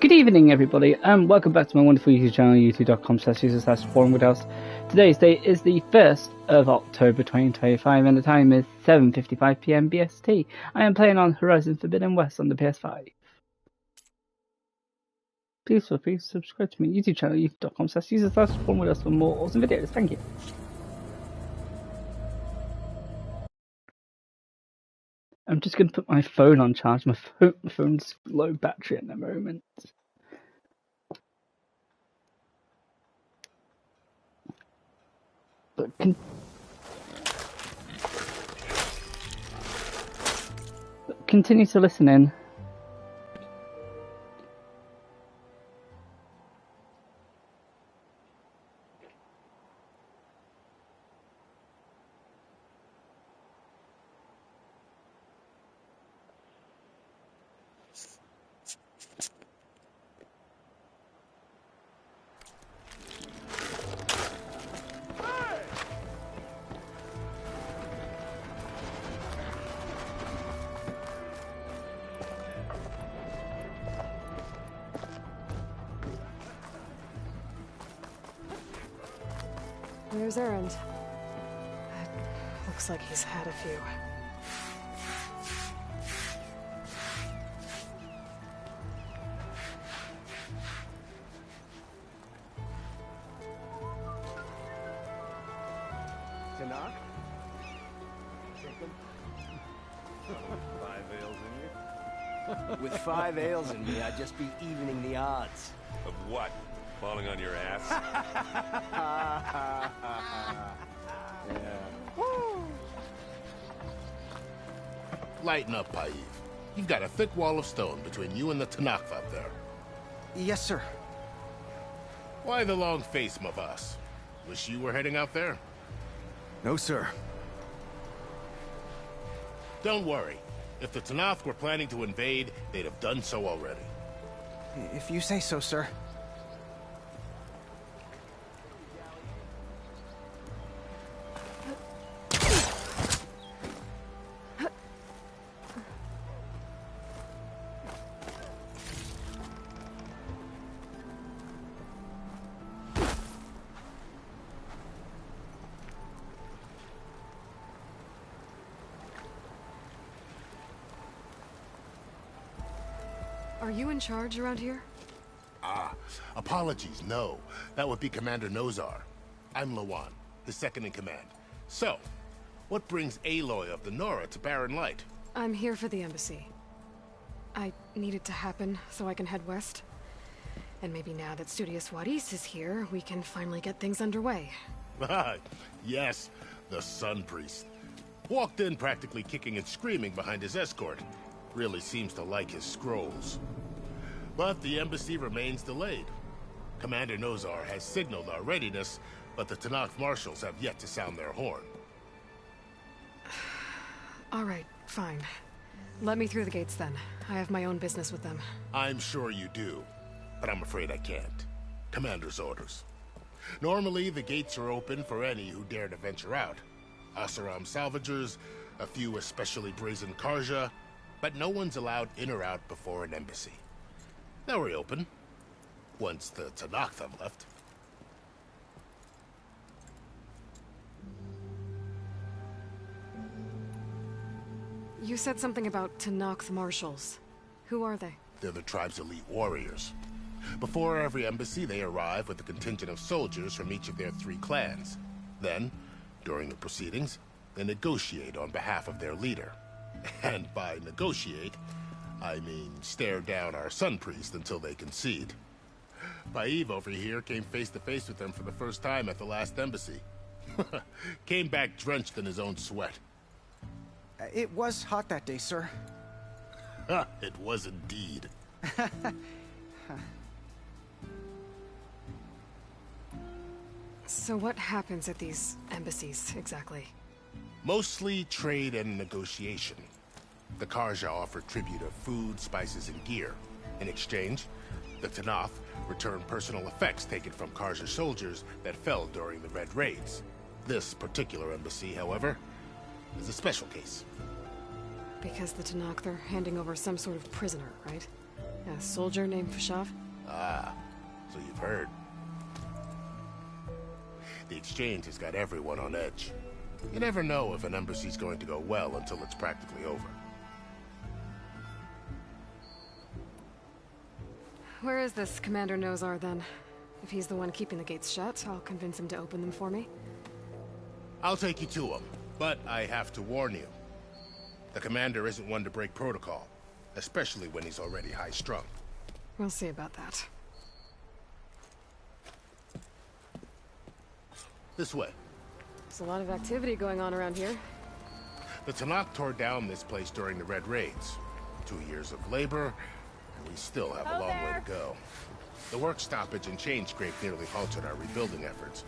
Good evening, everybody, and welcome back to my wonderful YouTube channel, youtube.com/user/warrenwoodhouse. Today's date is the 1st of October 2025, and the time is 7:55 PM BST. I am playing on Horizon Forbidden West on the PS5. Please feel free to subscribe to my YouTube channel, youtube.com/user/warrenwoodhouse for more awesome videos. Thank you. I'm just going to put my phone on charge. My phone's low battery at the moment. But continue to listen in. Where's Errand? Looks like he's had a few. To knock? Five ales in you? With 5 ales in me, I'd just be evening the odds. Of what? Falling on your ass? Yeah. Woo. Lighten up, Paiv. You've got a thick wall of stone between you and the Tanakh up there. Yes, sir. Why the long face, my boss? Wish you were heading out there? No, sir. Don't worry. If the Tanakh were planning to invade, they'd have done so already. If you say so, sir. Are you in charge around here? Apologies, no. That would be Commander Nozar. I'm Lawan, his second-in-command. So, what brings Aloy of the Nora to Barren Light? I'm here for the embassy. I need it to happen so I can head west. And maybe now that Studious Wadis is here, we can finally get things underway. Yes, the Sun Priest. Walked in practically kicking and screaming behind his escort. Really seems to like his scrolls. But the embassy remains delayed. Commander Nozar has signaled our readiness, but the Tanakh marshals have yet to sound their horn. All right, fine. Let me through the gates then. I have my own business with them. I'm sure you do, but I'm afraid I can't. Commander's orders. Normally, the gates are open for any who dare to venture out. Asaram salvagers, a few especially brazen Karja, but no one's allowed in or out before an embassy. They'll reopen, once the Tanakh have left. You said something about Tanakh marshals. Who are they? They're the tribe's elite warriors. Before every embassy, they arrive with a contingent of soldiers from each of their 3 clans. Then, during the proceedings, they negotiate on behalf of their leader. And by negotiate, I mean stare down our Sun Priest until they concede. Paiv over here came face to face with them for the first time at the last embassy. Came back drenched in his own sweat. It was hot that day, sir. It was indeed. So what happens at these embassies, exactly? Mostly trade and negotiation. The Karja offer tribute of food, spices, and gear. In exchange, the Tanakh return personal effects taken from Karja soldiers that fell during the Red Raids. This particular embassy, however, is a special case. Because the Tanakh, they're handing over some sort of prisoner, right? A soldier named Fashav? Ah, so you've heard. The exchange has got everyone on edge. You never know if an embassy's going to go well until it's practically over. Where is this Commander Nozar, then? If he's the one keeping the gates shut, I'll convince him to open them for me. I'll take you to him, but I have to warn you. The commander isn't one to break protocol, especially when he's already high-strung. We'll see about that. This way. There's a lot of activity going on around here. The Tanakh tore down this place during the Red Raids. 2 years of labor, and we still have a long way to go. The work stoppage and change scrape nearly halted our rebuilding efforts.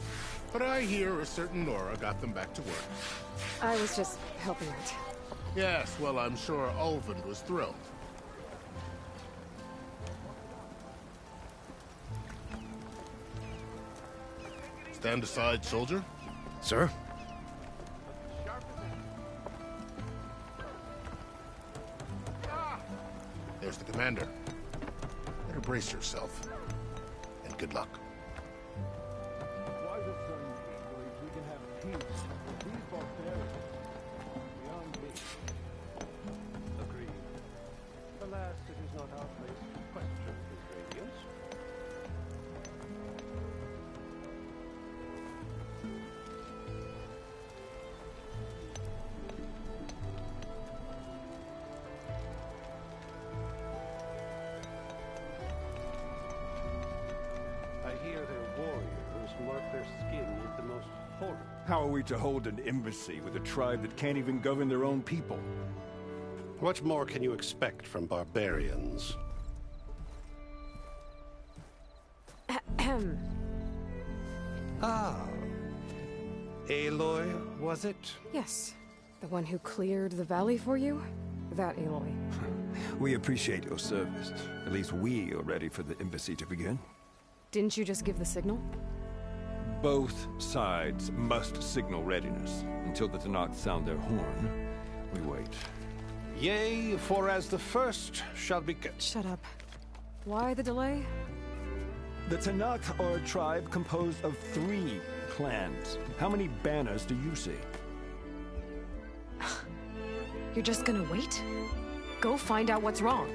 But I hear a certain Nora got them back to work. I was just helping out. Yes, well, I'm sure Ulvund was thrilled. Stand aside, soldier. Sir? There's the commander. Better brace yourself. And good luck. We can have peace. These barbarians are beyond me. Agreed. Alas, it is not our place to question his radiance. I hear their warriors mark their skin with the most horror. How are we to hold an embassy with a tribe that can't even govern their own people? What more can you expect from barbarians? Ahem. Ah. Aloy, was it? Yes. The one who cleared the valley for you? That Aloy. We appreciate your service. At least we are ready for the embassy to begin. Didn't you just give the signal? Both sides must signal readiness. Until the Tanakh sound their horn, we wait. Yea, for as the first shall be... Shut up. Why the delay? The Tanakh are a tribe composed of 3 clans. How many banners do you see? You're just gonna wait? Go find out what's wrong.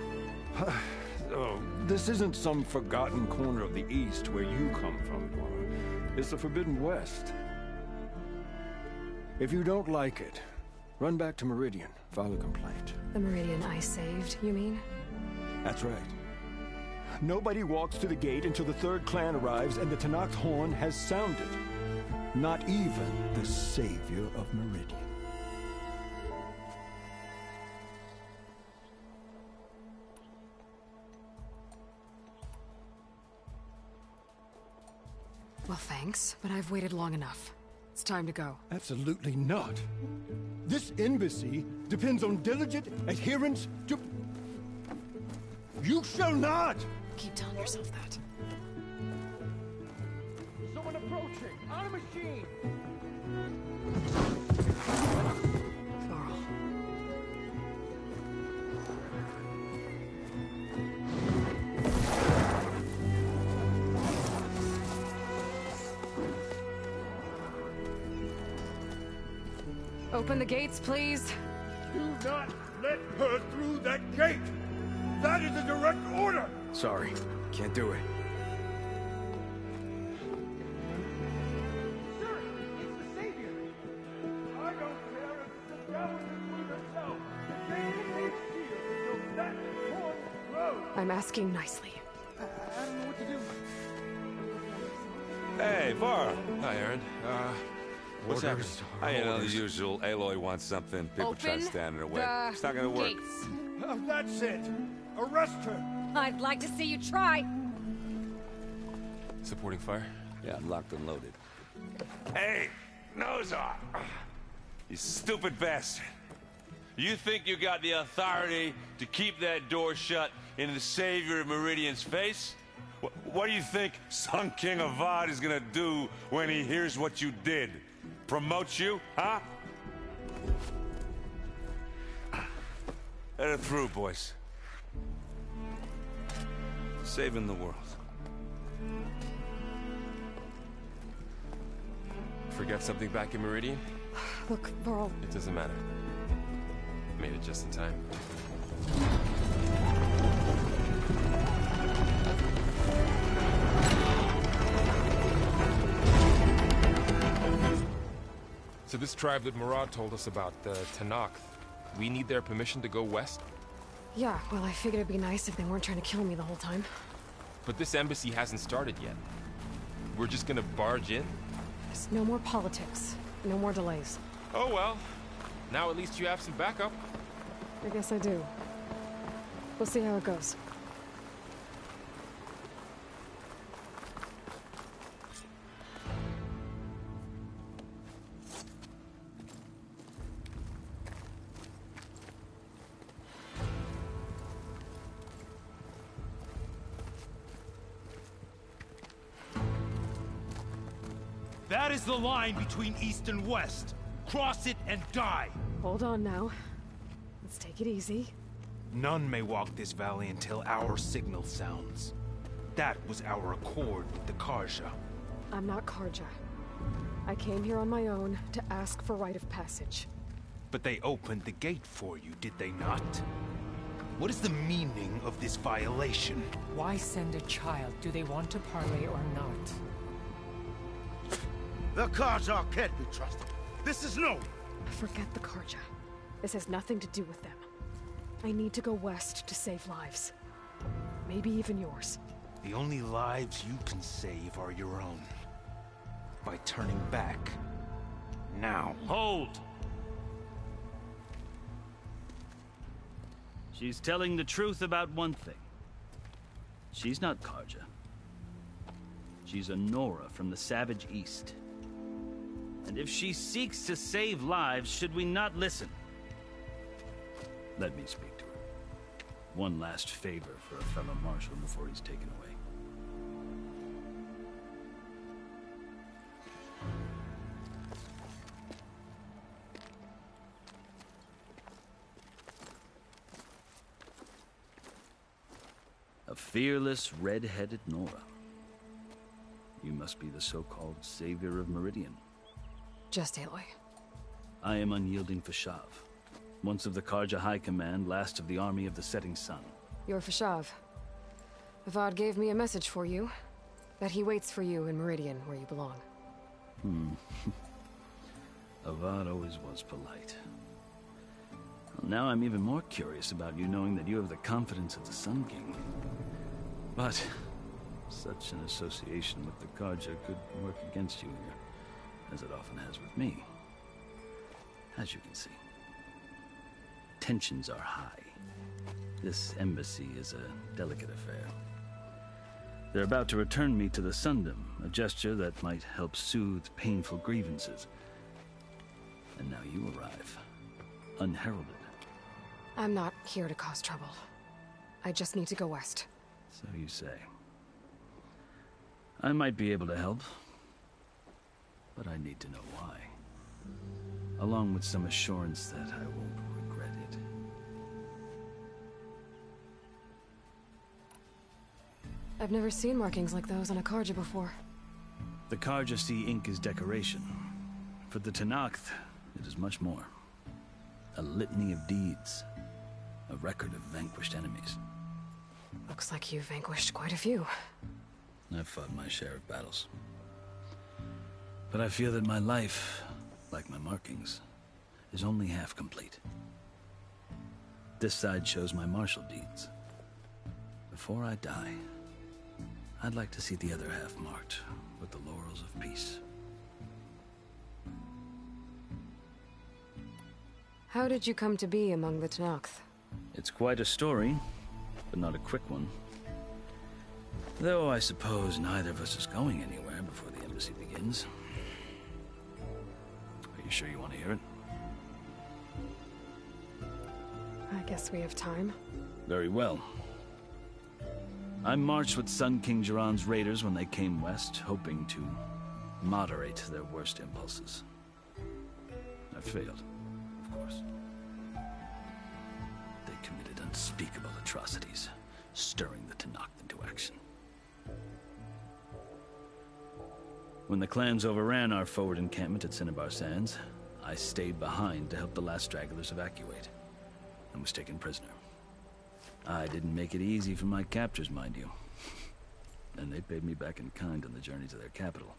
Oh, this isn't some forgotten corner of the East where you come from, Dora. It's the Forbidden West. If you don't like it, run back to Meridian, file a complaint. The Meridian I saved, you mean? That's right. Nobody walks to the gate until the 3rd clan arrives and the Tanakh's horn has sounded. Not even the savior of Meridian. Well, thanks, but I've waited long enough. It's time to go. Absolutely not. This embassy depends on diligent adherence to... You shall not! Keep telling yourself that. Someone approaching! On a machine! Laurel. Open the gates, please. Do not let her through that gate! That is a direct order! Sorry, can't do it. Sir, it's the Savior! I don't care if the devil is herself. The gate is sealed until that horn blows. I'm asking nicely. I don't know what to do. Hey, Var. Hi, Aaron. What's happening? You know, the usual. Aloy wants something. People try to stand in her way. It's not gonna work. Gates. That's it! Arrest her! I'd like to see you try. Supporting fire? Yeah, I'm locked and loaded. Hey, Nozar! You stupid bastard. You think you got the authority to keep that door shut in the savior of Meridian's face? What do you think Sun King Avad is gonna do when he hears what you did? Promote you, huh? Let her through, boys. Saving the world. Forget something back in Meridian? Look, Varl, It doesn't matter. Made it just in time. So this tribe that Murad told us about, the Tanakh, we need their permission to go west? yeah, well, I figured it'd be nice if they weren't trying to kill me the whole time. But this embassy hasn't started yet. We're just gonna barge in? There's no more politics. No more delays. Oh well. Now at least you have some backup. I guess I do. We'll see how it goes. That is the line between East and West. Cross it and die. Hold on now. Let's take it easy. None may walk this valley until our signal sounds. That was our accord with the Karja. I'm not Karja. I came here on my own to ask for rite of passage. But they opened the gate for you, did they not? What is the meaning of this violation? Why send a child? Do they want to parley or not? The Karja can't be trusted. This is no... Forget the Karja. This has nothing to do with them. I need to go west to save lives. Maybe even yours. The only lives you can save are your own. By turning back. Now. Hold! She's telling the truth about one thing. She's not Karja. She's a Nora from the Savage East. And if she seeks to save lives, should we not listen? Let me speak to her. One last favor for a fellow marshal before he's taken away. A fearless, red-headed Nora. You must be the so-called savior of Meridian. Just Aloy. I am unyielding Fashav, once of the Karja High Command, last of the army of the setting sun. You're Fashav. Avad gave me a message for you. That he waits for you in Meridian, where you belong. Avad always was polite. Well, now I'm even more curious about you knowing that you have the confidence of the Sun King. But such an association with the Karja could work against you here, as it often has with me. As you can see, tensions are high. This embassy is a delicate affair. They're about to return me to the Sundom, a gesture that might help soothe painful grievances. And now you arrive, unheralded. I'm not here to cause trouble. I just need to go west. So you say. I might be able to help, but I need to know why. Along with some assurance that I won't regret it. I've never seen markings like those on a Karja before. The Karja see ink as decoration. For the Tanakh, it is much more. A litany of deeds. A record of vanquished enemies. Looks like you've vanquished quite a few. I've fought my share of battles. But I feel that my life, like my markings, is only half complete. This side shows my martial deeds. Before I die, I'd like to see the other half marked with the laurels of peace. How did you come to be among the Tanakh? It's quite a story, but not a quick one. Though I suppose neither of us is going anywhere before the embassy begins. Are you sure you want to hear it? I guess we have time. Very well. I marched with Sun King Jiran's raiders when they came west, hoping to moderate their worst impulses. I failed, of course. They committed unspeakable atrocities, stirring the Tanakh into action. When the clans overran our forward encampment at Cinnabar Sands, I stayed behind to help the last stragglers evacuate, and was taken prisoner. I didn't make it easy for my captors, mind you. And they paid me back in kind on the journey to their capital.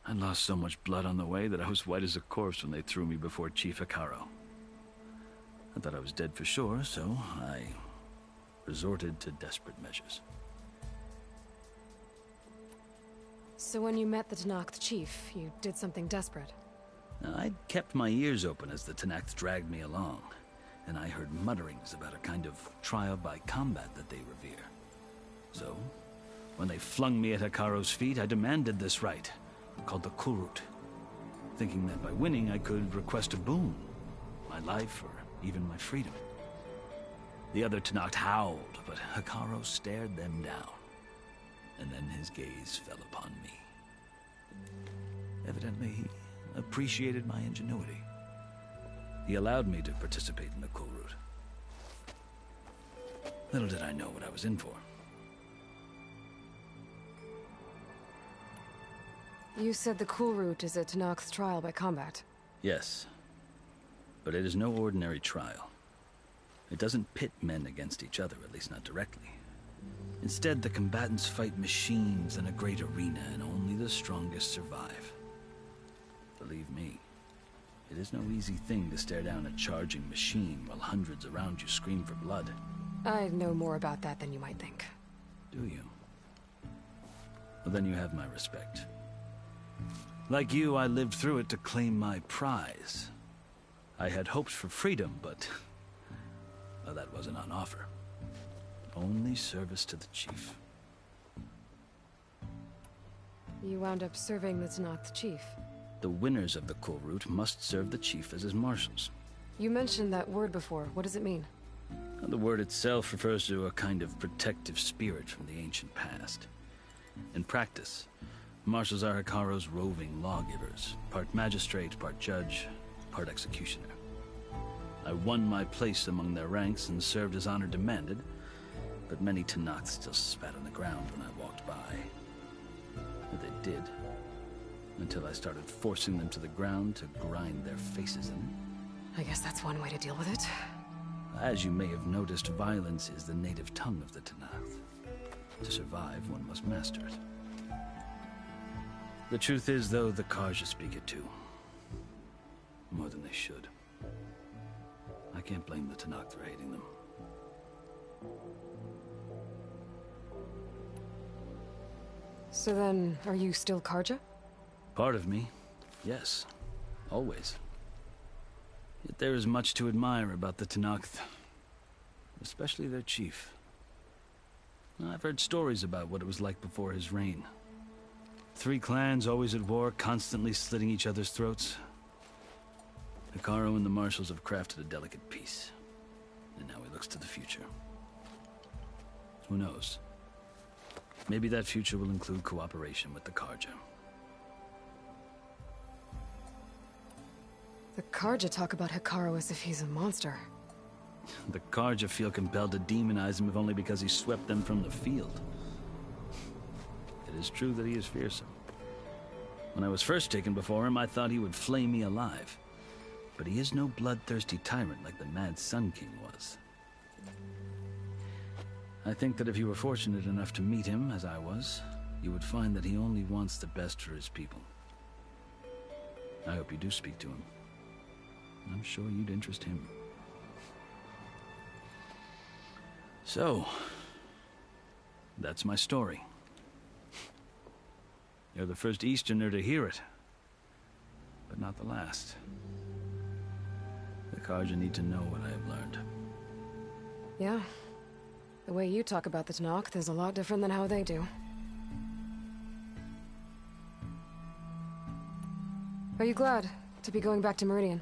I lost so much blood on the way that I was white as a corpse when they threw me before Chief Hikaru. I thought I was dead for sure, so I resorted to desperate measures. So when you met the Tenakth chief, you did something desperate? Now, I'd kept my ears open as the Tenakth dragged me along, and I heard mutterings about a kind of trial by combat that they revere. So, when they flung me at Hikaru's feet, I demanded this right, called the Kulrut, thinking that by winning I could request a boon, my life or even my freedom. The other Tenakth howled, but Hikaru stared them down, and then his gaze fell upon me. Evidently, he appreciated my ingenuity. He allowed me to participate in the Kulrut. Little did I know what I was in for. You said the Kulrut is a Tenakth's trial by combat. Yes, but it is no ordinary trial. It doesn't pit men against each other, at least not directly. Instead, the combatants fight machines in a great arena, and only the strongest survive. Believe me, it is no easy thing to stare down a charging machine while hundreds around you scream for blood. I know more about that than you might think. Do you? Well, then you have my respect. Like you, I lived through it to claim my prize. I had hoped for freedom, but well, that wasn't on offer. Only service to the chief. You wound up serving the Tenakth chief. The winners of the Kulrut must serve the chief as his marshals. You mentioned that word before. What does it mean? The word itself refers to a kind of protective spirit from the ancient past. In practice, marshals are Hikaru's roving lawgivers, part magistrate, part judge, part executioner. I won my place among their ranks and served as honor demanded, but many Tenakth still spat on the ground when I walked by. But they did, until I started forcing them to the ground to grind their faces in. I guess that's one way to deal with it. As you may have noticed, violence is the native tongue of the Tenakth. To survive, one must master it. The truth is, though, the Karja speak it too. More than they should. I can't blame the Tenakth for hating them. So then, are you still Karja? Part of me, yes. Always. Yet there is much to admire about the Tenakth. Especially their chief. I've heard stories about what it was like before his reign. 3 clans always at war, constantly slitting each other's throats. Hikaru and the marshals have crafted a delicate peace. And now he looks to the future. Who knows? Maybe that future will include cooperation with the Karja. The Karja talk about Hikaru as if he's a monster. The Karja feel compelled to demonize him if only because he swept them from the field. It is true that he is fearsome. When I was first taken before him, I thought he would flay me alive. But he is no bloodthirsty tyrant like the Mad Sun King was. I think that if you were fortunate enough to meet him, as I was, you would find that he only wants the best for his people. I hope you do speak to him. I'm sure you'd interest him. So, that's my story. You're the first Easterner to hear it, but not the last. The Karja need to know what I have learned. Yeah. The way you talk about the Tenakth is a lot different than how they do. Are you glad to be going back to Meridian?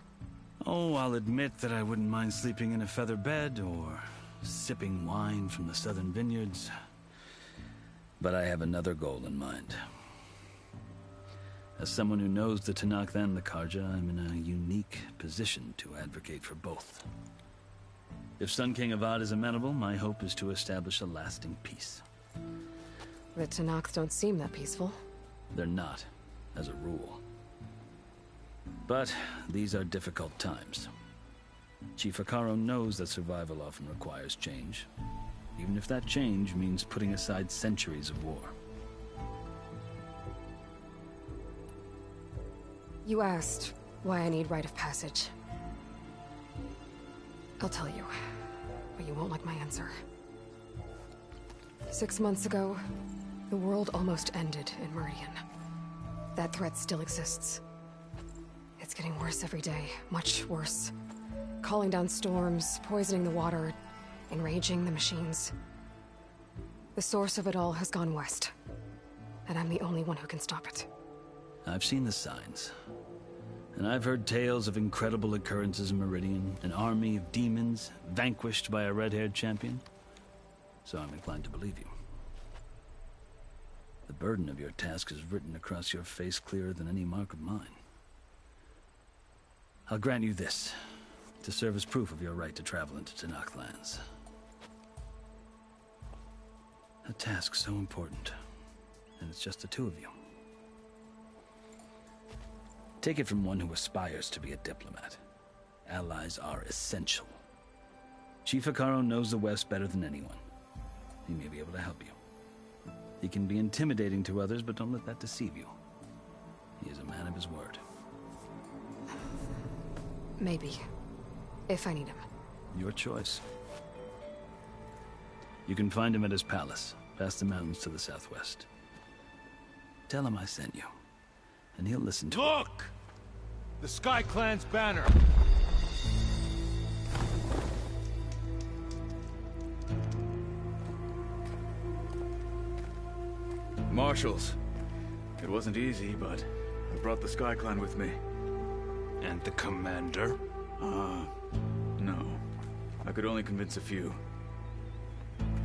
Oh, I'll admit that I wouldn't mind sleeping in a feather bed or sipping wine from the southern vineyards. But I have another goal in mind. As someone who knows the Tenakth and the Karja, I'm in a unique position to advocate for both. If Sun King Avad is amenable, my hope is to establish a lasting peace. The Tenakth don't seem that peaceful. They're not, as a rule. But these are difficult times. Chief Hikaru knows that survival often requires change, even if that change means putting aside centuries of war. You asked why I need rite of passage. I'll tell you, but you won't like my answer. 6 months ago, the world almost ended in Meridian. That threat still exists. It's getting worse every day, much worse. Calling down storms, poisoning the water, enraging the machines. The source of it all has gone west, and I'm the only one who can stop it. I've seen the signs. And I've heard tales of incredible occurrences in Meridian, an army of demons vanquished by a red-haired champion. So I'm inclined to believe you. The burden of your task is written across your face clearer than any mark of mine. I'll grant you this, to serve as proof of your right to travel into Tenakth lands. A task so important, and it's just the two of you. Take it from one who aspires to be a diplomat. Allies are essential. Chief Hikaru knows the West better than anyone. He may be able to help you. He can be intimidating to others, but don't let that deceive you. He is a man of his word. Maybe. If I need him. Your choice. You can find him at his palace, past the mountains to the southwest. Tell him I sent you, and he'll listen to it. Look! The Sky Clan's banner! Marshals. It wasn't easy, but I brought the Sky Clan with me. And the commander? No. I could only convince a few.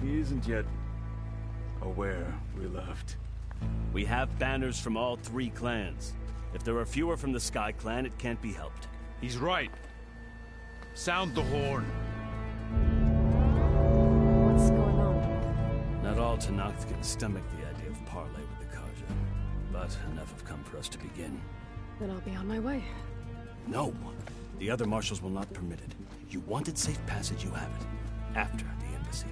He isn't yet aware we left. We have banners from all 3 clans. If there are fewer from the Sky Clan, it can't be helped. He's right. Sound the horn. What's going on? Not all Tenakth can stomach the idea of parley with the Karja, but enough have come for us to begin. Then I'll be on my way. No. The other marshals will not permit it. You wanted safe passage, you have it. After the embassy.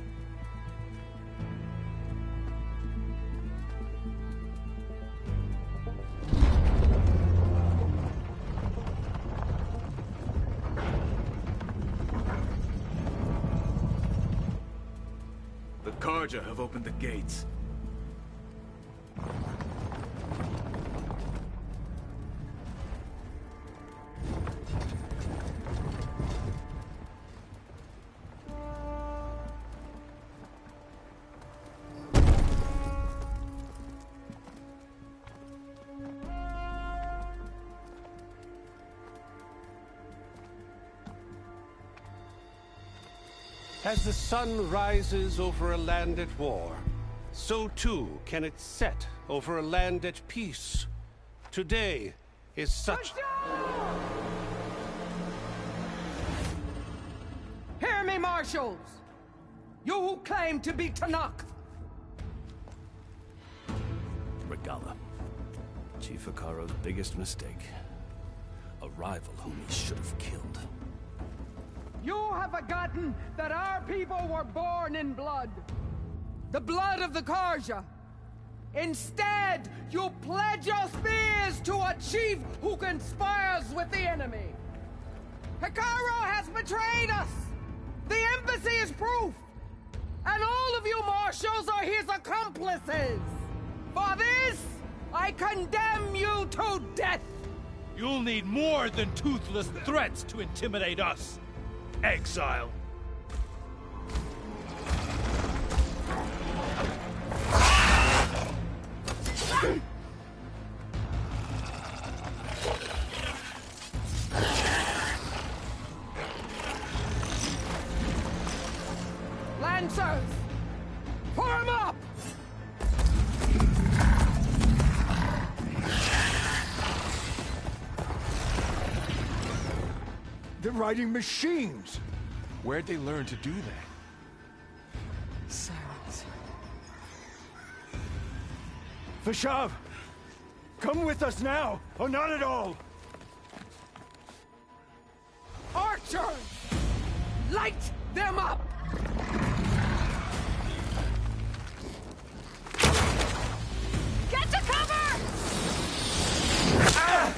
The Karja have opened the gates. As the sun rises over a land at war, so too can it set over a land at peace. Today is such... Hear me, marshals! You who claim to be Tenakth! Regala. Chief Hikaru's biggest mistake. A rival whom he should have killed. You have forgotten that our people were born in blood. The blood of the Karja. Instead, you pledge your spears to a chief who conspires with the enemy. Hikaru has betrayed us! The embassy is proof! And all of you marshals are his accomplices! For this, I condemn you to death! You'll need more than toothless threats to intimidate us. Exile. Lancers! Form up! They're riding machines! Where'd they learn to do that? Silence. Vashav! Come with us now, or not at all! Archers! Light them up! Get to cover! Ah!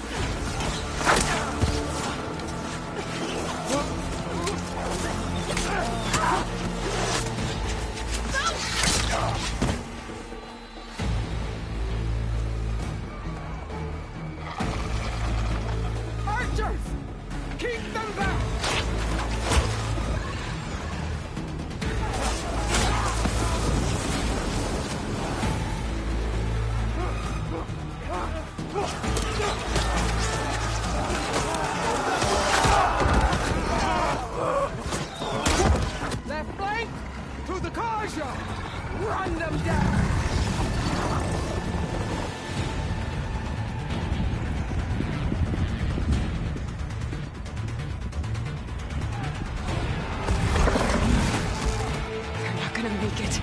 Archers! Keep them back! Left flank to the Karja! Run them down! They're not gonna make it.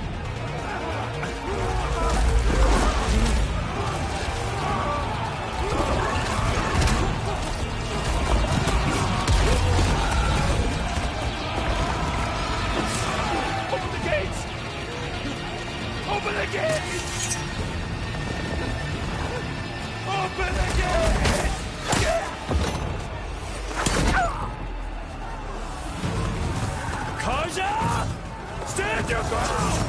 Open the gates! Open the gates! Open the gates! Kaja! Stand your ground!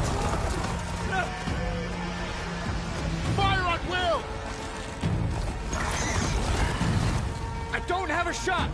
Fire at will! I don't have a shot!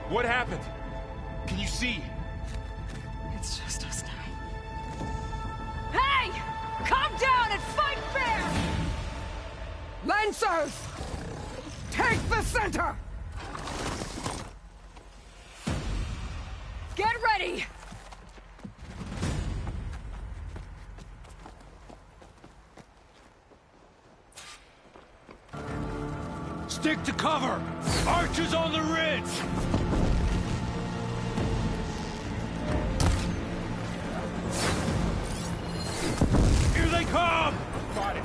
What happened? Can you see? It's just us now. Hey! Calm down and fight fair! Lancers! Take the center! Get ready! Stick to cover! Archers on the ridge! Here they come! Got it.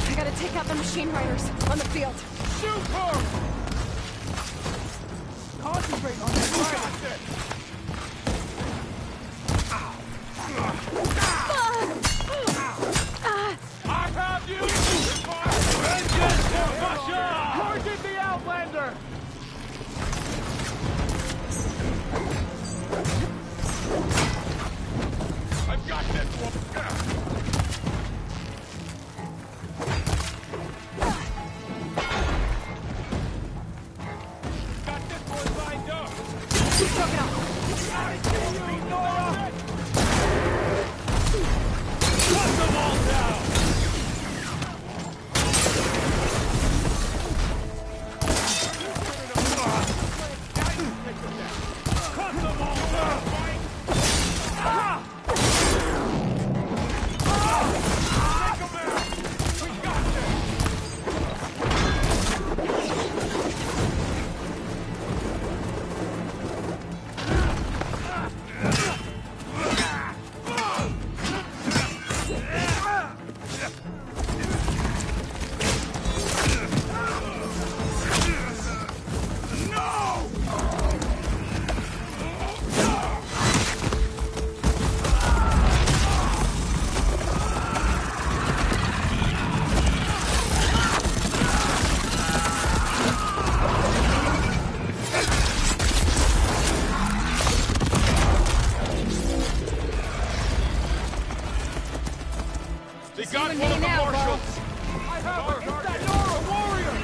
I gotta take out the machine riders on the field. Shoot her! Concentrate on that rider! I have you! Vengeance for Russia! Target the Outlander! I've got this one! Got this one lined up! Broke it off. Cut them all down! Cut them all down! Take them out! We got this! They got one of the marshals! I have her! It's that Nora warrior!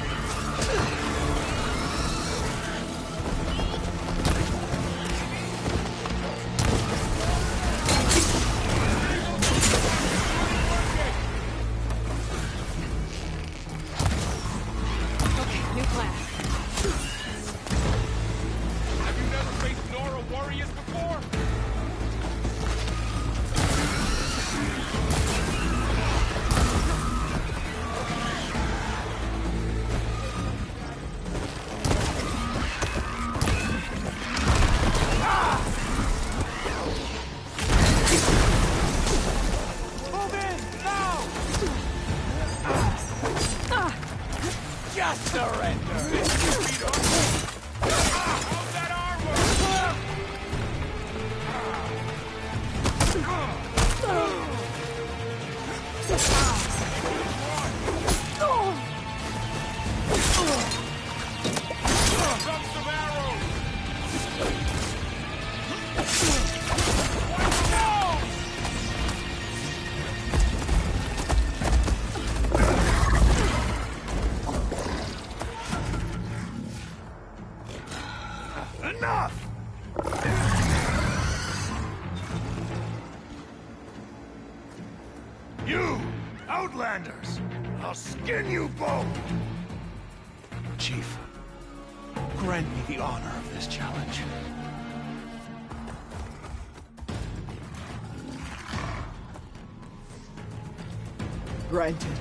not surrender! Enough! You, Outlanders! I'll skin you both! Chief, grant me the honor of this challenge. Granted.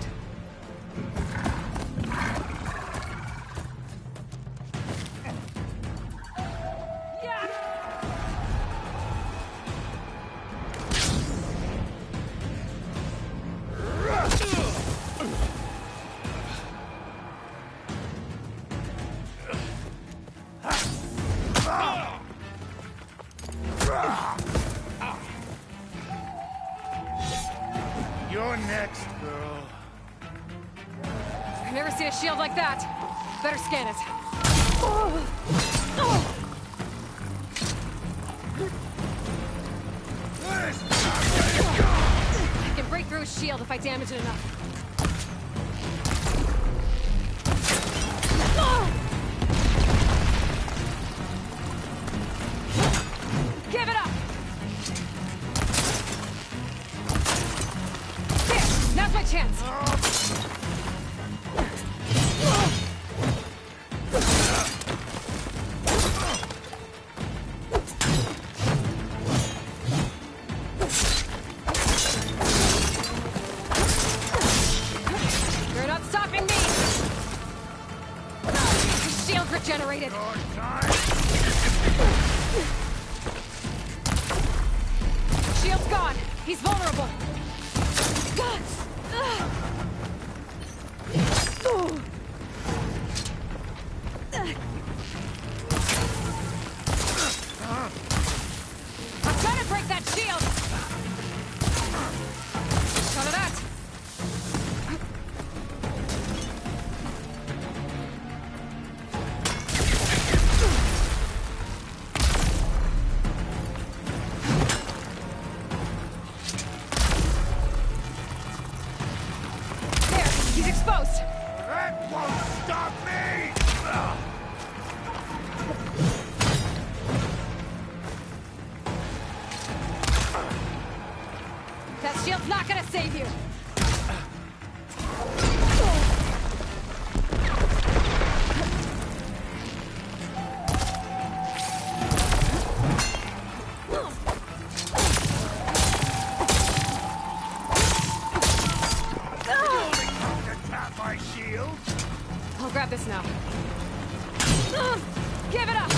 You're next, girl. I've never seen a shield like that. Better scan it. I can break through his shield if I damage it enough. Give it up! There! Now's my chance! You're not stopping me! His shield's regenerated! Shield's gone! He's vulnerable! I'm trying to break that shield! Shot of that! There! He's exposed! That won't stop me! That shield's not gonna save you! Tap my shield? I'll grab this now. Give it up!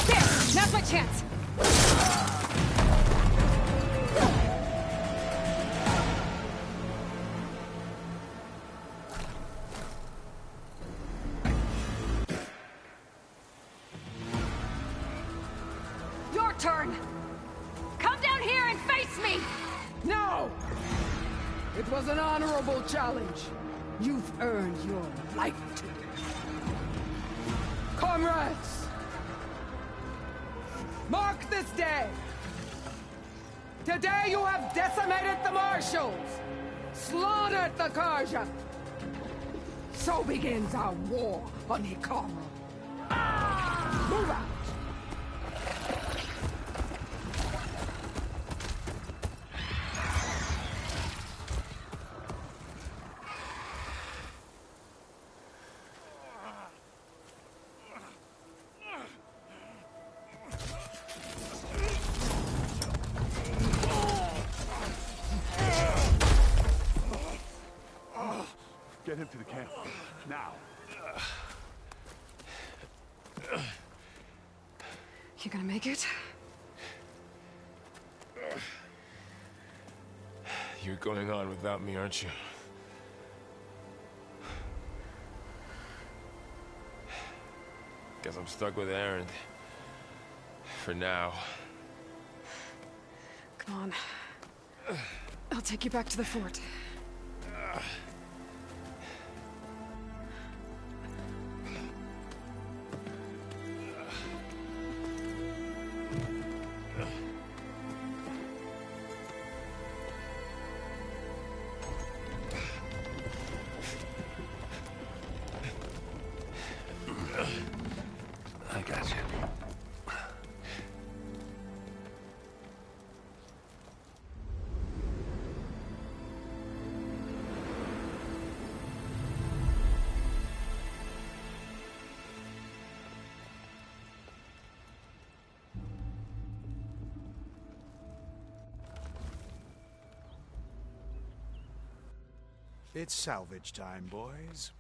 There! Now's my chance! Your turn! Come down here and face me! No! It was an honorable challenge. You've earned your life today. Comrades! Mark this day! Today you have decimated the Marshals! Slaughtered the Karja! So begins our war on Hikaru. Move out! Get him to the camp. Now. You gonna make it? You're going on without me, aren't you? Guess I'm stuck with Aaron. For now. Come on. I'll take you back to the fort. I got you. It's salvage time, boys.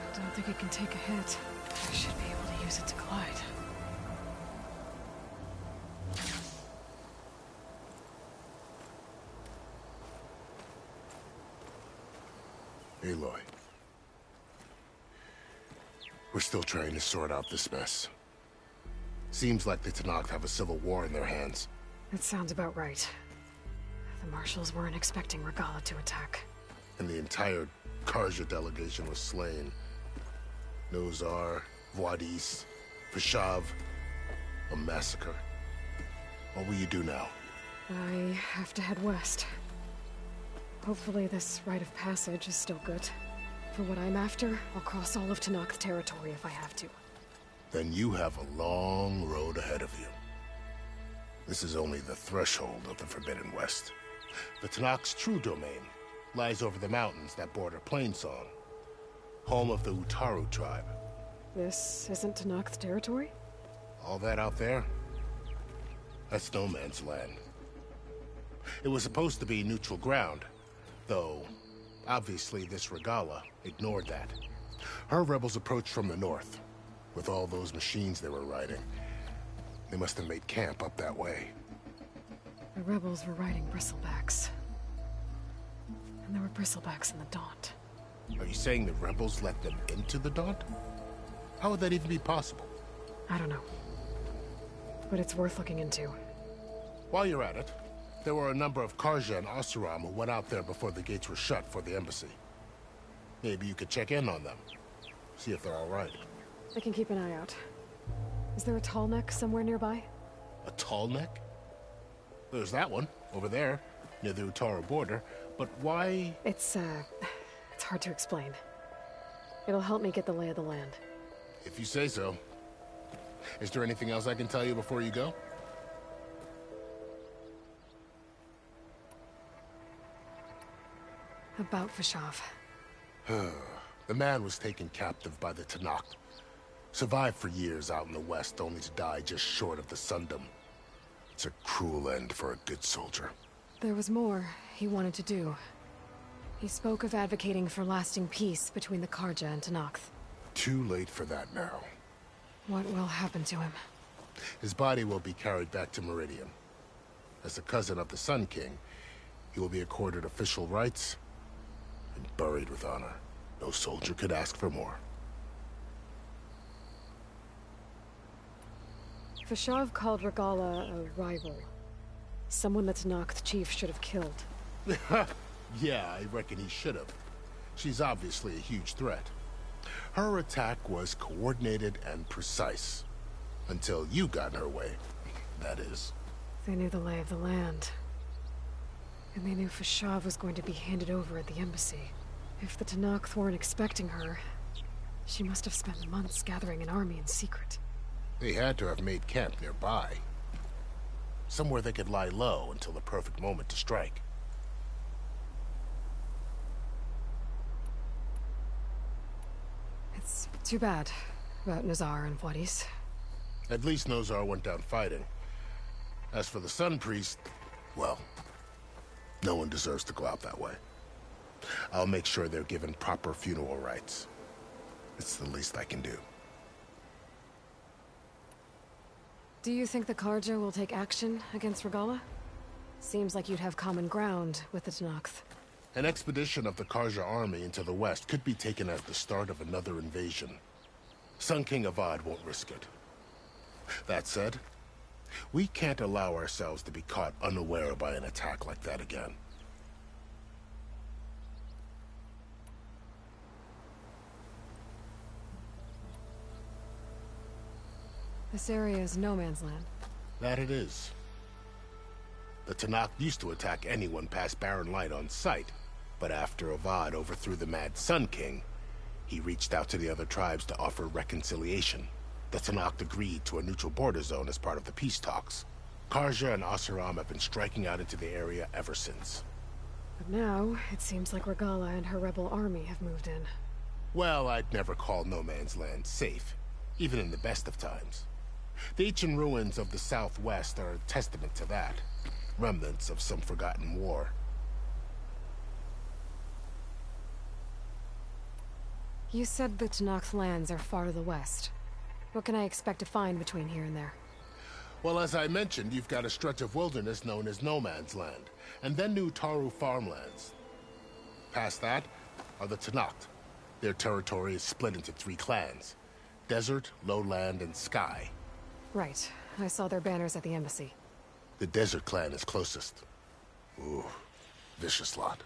I don't think it can take a hit. I should be able to use it to glide. Aloy. We're still trying to sort out this mess. Seems like the Tenakth have a civil war in their hands. That sounds about right. The marshals weren't expecting Regala to attack. And the entire Karja delegation was slain. Nozar, Wadis, Vashav, a massacre. What will you do now? I have to head west. Hopefully this rite of passage is still good. For what I'm after, I'll cross all of Tenakth territory if I have to. Then you have a long road ahead of you. This is only the threshold of the Forbidden West. The Tenakth's true domain lies over the mountains that border Plainsong, home of the Utaru tribe. This isn't Tenakth territory? All that out there? That's no man's land. It was supposed to be neutral ground, though obviously this Regala ignored that. Her rebels approached from the north, with all those machines they were riding. They must have made camp up that way. The rebels were riding bristlebacks. And there were bristlebacks in the Daunt. Are you saying the rebels let them into the Daunt? How would that even be possible? I don't know. But it's worth looking into. While you're at it, there were a number of Karja and Oseram who went out there before the gates were shut for the embassy. Maybe you could check in on them. See if they're all right. I can keep an eye out. Is there a tall neck somewhere nearby? A tall neck? There's that one, over there, near the Utaru border. But why? It's hard to explain. It'll help me get the lay of the land. If you say so. Is there anything else I can tell you before you go? About Vashav. The man was taken captive by the Tenakth. Survived for years out in the west, only to die just short of the Sundom. It's a cruel end for a good soldier. There was more he wanted to do. He spoke of advocating for lasting peace between the Karja and Tenakth. Too late for that now. What will happen to him? His body will be carried back to Meridian. As a cousin of the Sun King, he will be accorded official rights and buried with honor. No soldier could ask for more. Vashav called Regala a rival. Someone the Tenakth chief should have killed. Yeah, I reckon he should have. She's obviously a huge threat. Her attack was coordinated and precise. Until you got in her way, that is. They knew the lay of the land. And they knew Vashav was going to be handed over at the embassy. If the Tenakth weren't expecting her, she must have spent months gathering an army in secret. They had to have made camp nearby. Somewhere they could lie low until the perfect moment to strike. It's too bad about Nozar and Wadis. At least Nozar went down fighting. As for the Sun Priest, well, No one deserves to go out that way. I'll make sure they're given proper funeral rites. It's the least I can do. Do you think the Karja will take action against Regala? Seems like you'd have common ground with the Tenakth. An expedition of the Karja army into the west could be taken as the start of another invasion. Sun King Avad won't risk it. That said, we can't allow ourselves to be caught unaware by an attack like that again. This area is no man's land. That it is. The Tenakth used to attack anyone past Barren Light on sight, but after Avad overthrew the Mad Sun King, he reached out to the other tribes to offer reconciliation. The Tenakth agreed to a neutral border zone as part of the peace talks. Karja and Oseram have been striking out into the area ever since. But now, it seems like Regala and her rebel army have moved in. Well, I'd never call no man's land safe, even in the best of times. The ancient ruins of the southwest are a testament to that. Remnants of some forgotten war. You said the Tenakth lands are far to the west. What can I expect to find between here and there? Well, as I mentioned, you've got a stretch of wilderness known as No Man's Land, and then New Taru farmlands. Past that are the Tenakth. Their territory is split into 3 clans: Desert, Lowland, and Sky. Right. I saw their banners at the embassy. The Desert clan is closest. Ooh, vicious lot.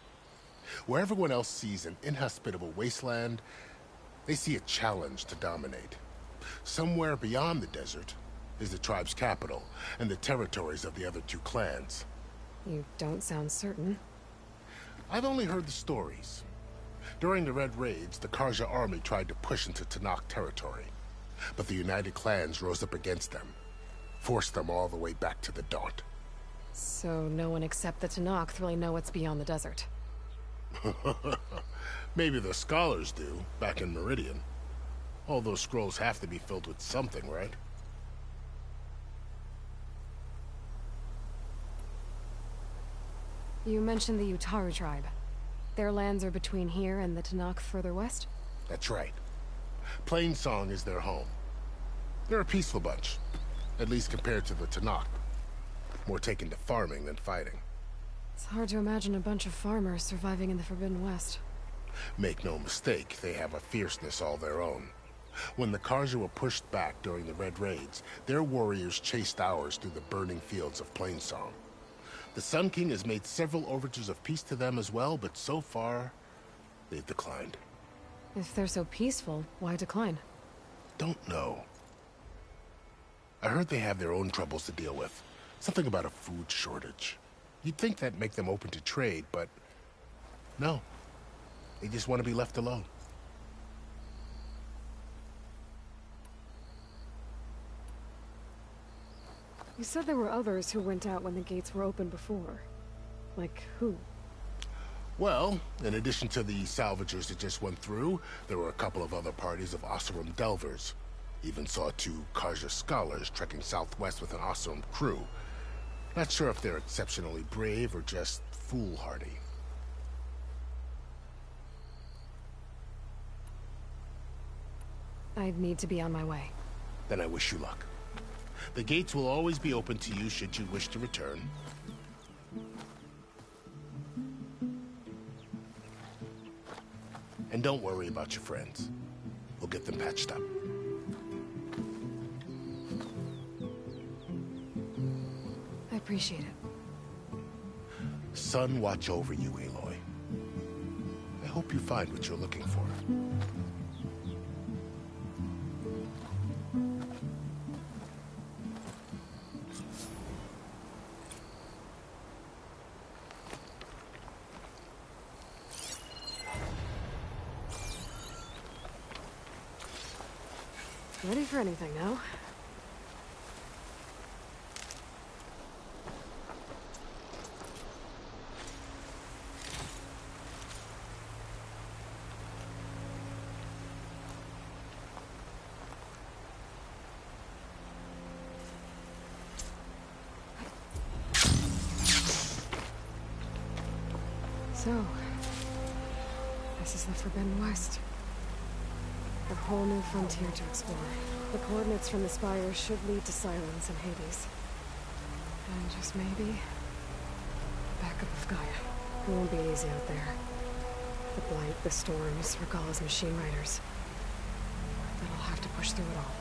Where everyone else sees an inhospitable wasteland, they see a challenge to dominate. Somewhere beyond the desert is the tribe's capital and the territories of the other 2 clans. You don't sound certain. I've only heard the stories. During the Red Raids, the Karja army tried to push into Tenakth territory, but the United Clans rose up against them, forced them all the way back to the Daunt. So no one except the Tenakth really know what's beyond the desert. Maybe the scholars do, back in Meridian. All those scrolls have to be filled with something, right? You mentioned the Utaru tribe. Their lands are between here and the Tenakth further west? That's right. Plainsong is their home. They're a peaceful bunch, at least compared to the Tenakth. More taken to farming than fighting. It's hard to imagine a bunch of farmers surviving in the Forbidden West. Make no mistake, they have a fierceness all their own. When the Karja were pushed back during the Red Raids, their warriors chased ours through the burning fields of Plainsong. The Sun King has made several overtures of peace to them as well, but so far, they've declined. If they're so peaceful, why decline? Don't know. I heard they have their own troubles to deal with. Something about a food shortage. You'd think that'd make them open to trade, but no. They just want to be left alone. You said there were others who went out when the gates were open before. Like who? Well, in addition to the salvagers that just went through, there were a couple of other parties of Oseram delvers. Even saw 2 Karja scholars trekking southwest with an Oseram crew. Not sure if they're exceptionally brave or just foolhardy. I need to be on my way. Then I wish you luck. The gates will always be open to you should you wish to return. And don't worry about your friends. We'll get them patched up. I appreciate it. Sun watch over you, Aloy. I hope you find what you're looking for. Ready for anything now? So, this is the Forbidden West. A whole new frontier to explore. The coordinates from the spires should lead to Silence and Hades. And just maybe, backup of Gaia. It won't be easy out there. The blight, the storms, Regalla's machine riders. But I'll have to push through it all.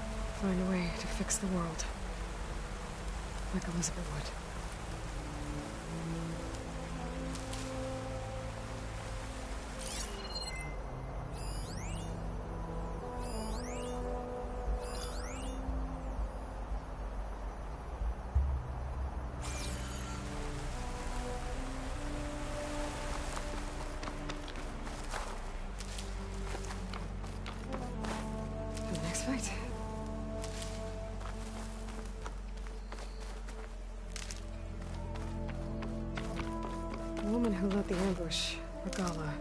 Find a way to fix the world. Like Elizabeth would. Right. The woman who led the ambush, Regalla,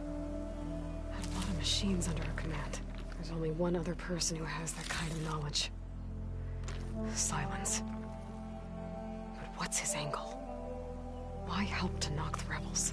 had a lot of machines under her command. There's only one other person who has that kind of knowledge. Silence. But what's his angle? Why help to knock the rebels?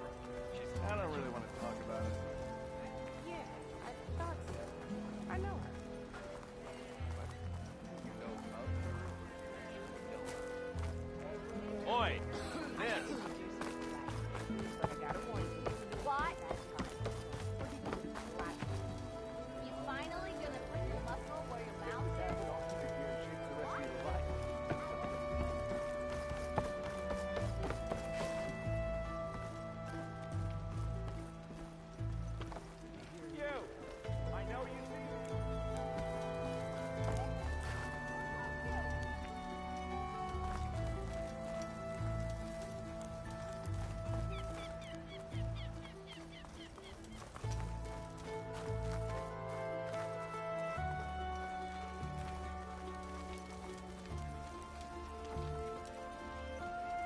right. I don't really want to talk about it. Yeah, I thought so. I know her. You know about her? Oi! This! But I gotta warn you. What? You finally gonna put your muscle where your mouth is? You! I know you see me.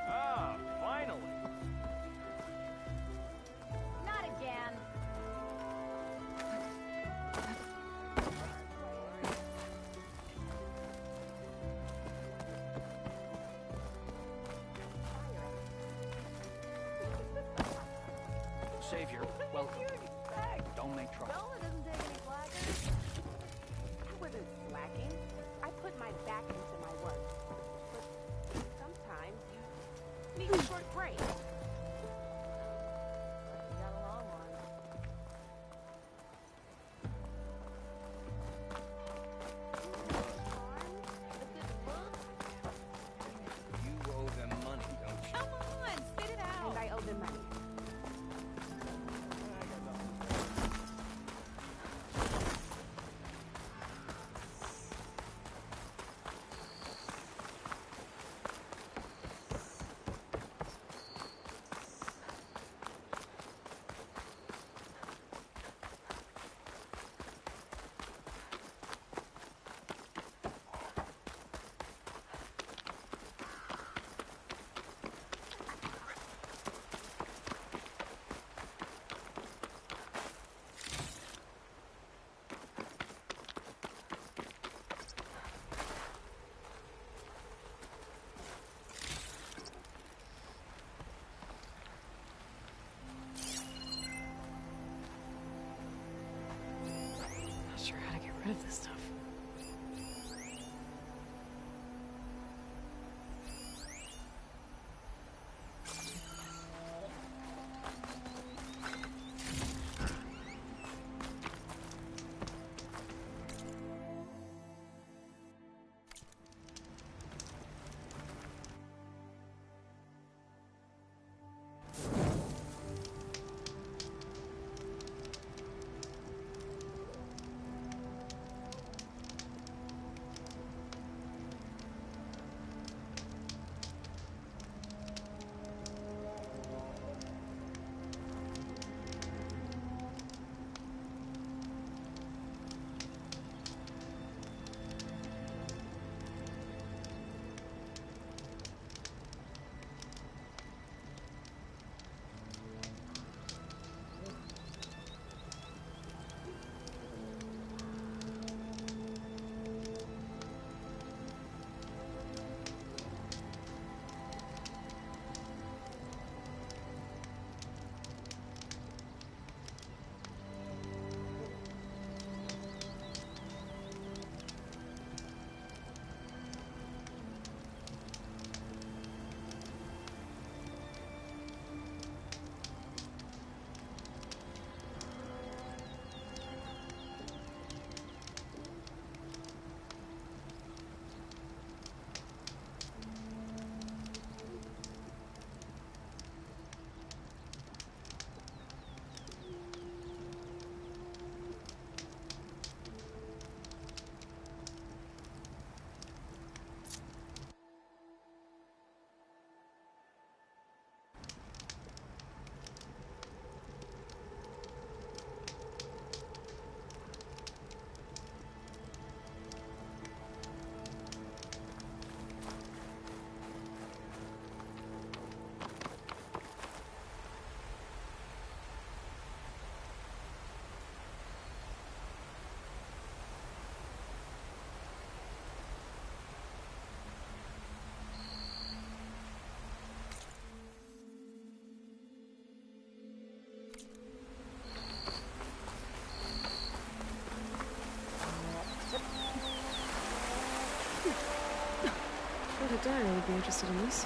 Ah, finally! Not again. Savior, welcome. Don't make trouble. Bella doesn't take any flaggers. I wasn't slacking. I put my back into my work. But sometimes you need a short break. You got a long one. You owe them money, don't you? Come on, spit it out. And I owe them money. Not sure how to get rid of this stuff. Mario would be interested in this.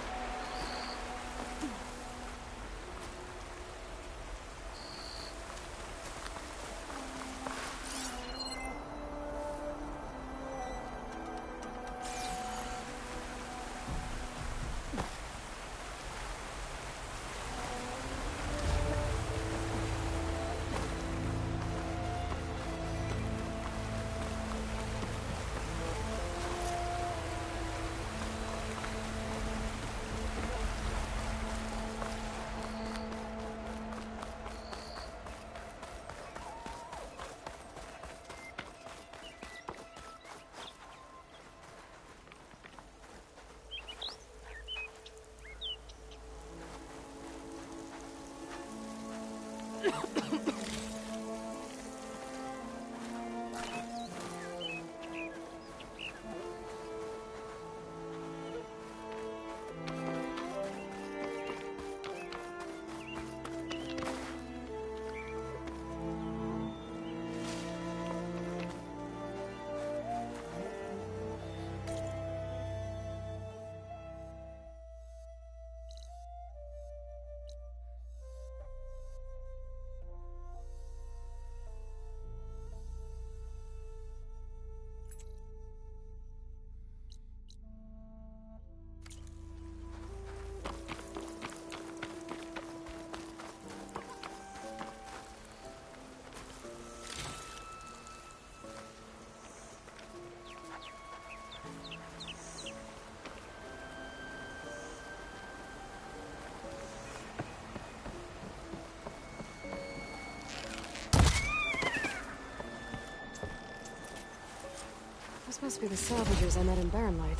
This must be the salvagers I met in Barren Light.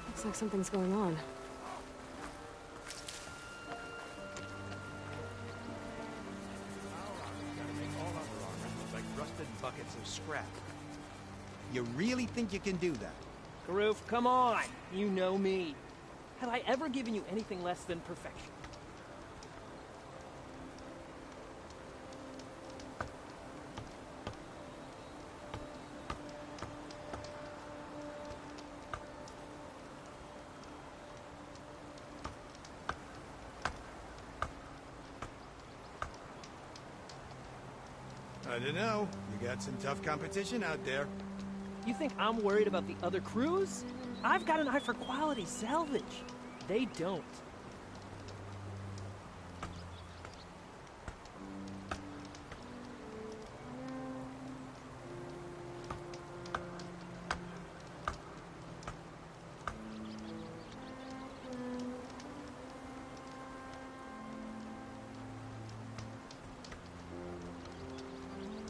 Looks like something's going on. Like rusted buckets of scrap. You really think you can do that? Karoof, come on! You know me. Have I ever given you anything less than perfection? I don't know. You got some tough competition out there. You think I'm worried about the other crews? I've got an eye for quality salvage. They don't.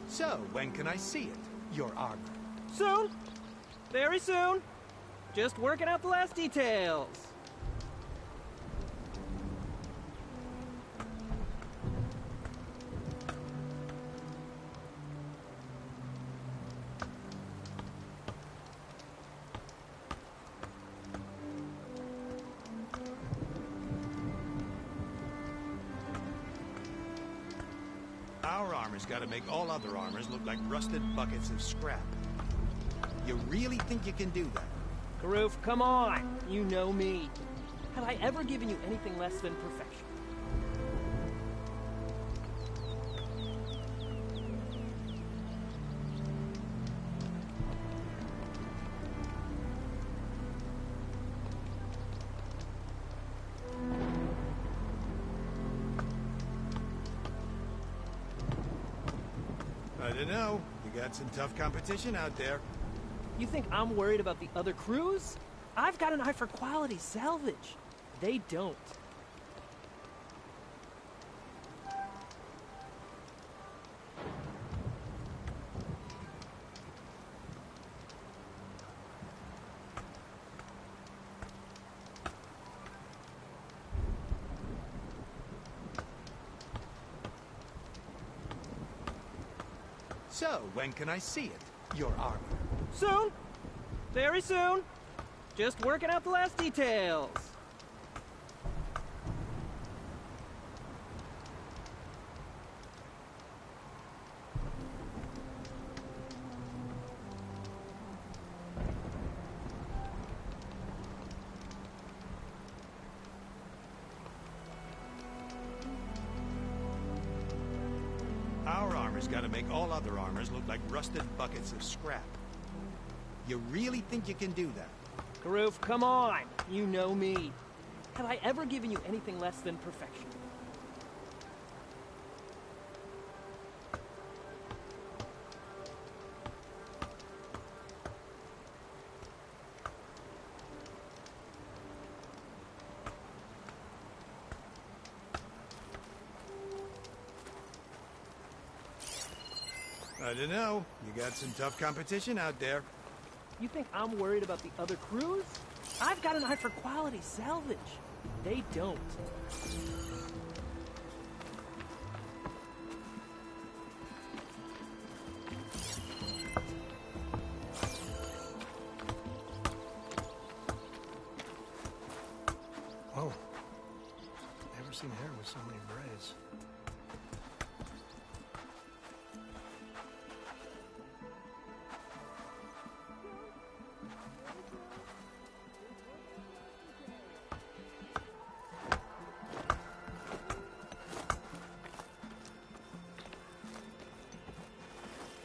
So, when can I see it? Your armor. Soon. Very soon. Just working out the last details. Our armor's got to make all other armors look like rusted buckets of scrap. You really think you can do that? Karoof, come on! You know me. Have I ever given you anything less than perfection? I don't know. You got some tough competition out there. You think I'm worried about the other crews? I've got an eye for quality salvage. They don't. So, when can I see it? Your armor. Soon. Very soon. Just working out the last details. Our armor's gotta make all other armors look like rusted buckets of scrap. You really think you can do that? Karoof, come on! You know me. Have I ever given you anything less than perfection? I don't know. You got some tough competition out there. You think I'm worried about the other crews? I've got an eye for quality salvage. They don't. Whoa. Never seen hair with so many braids.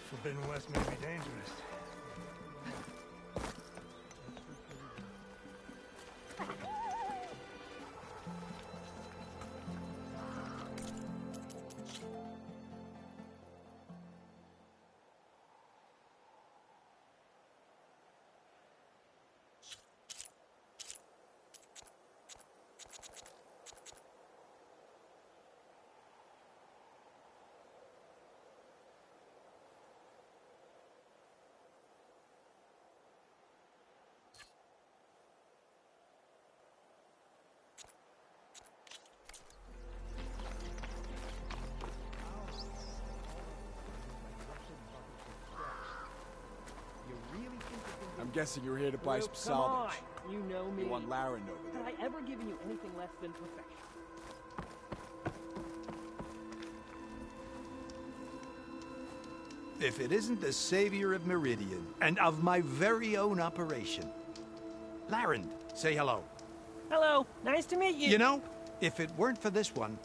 Forbidden West may be dangerous. I'm guessing you're here to buy some Karoof, salvage. come on! You know me. You want Laren over there. Have I ever given you anything less than perfection? If it isn't the savior of Meridian, and of my very own operation. Laren, say hello. Hello, nice to meet you. You know, if it weren't for this one,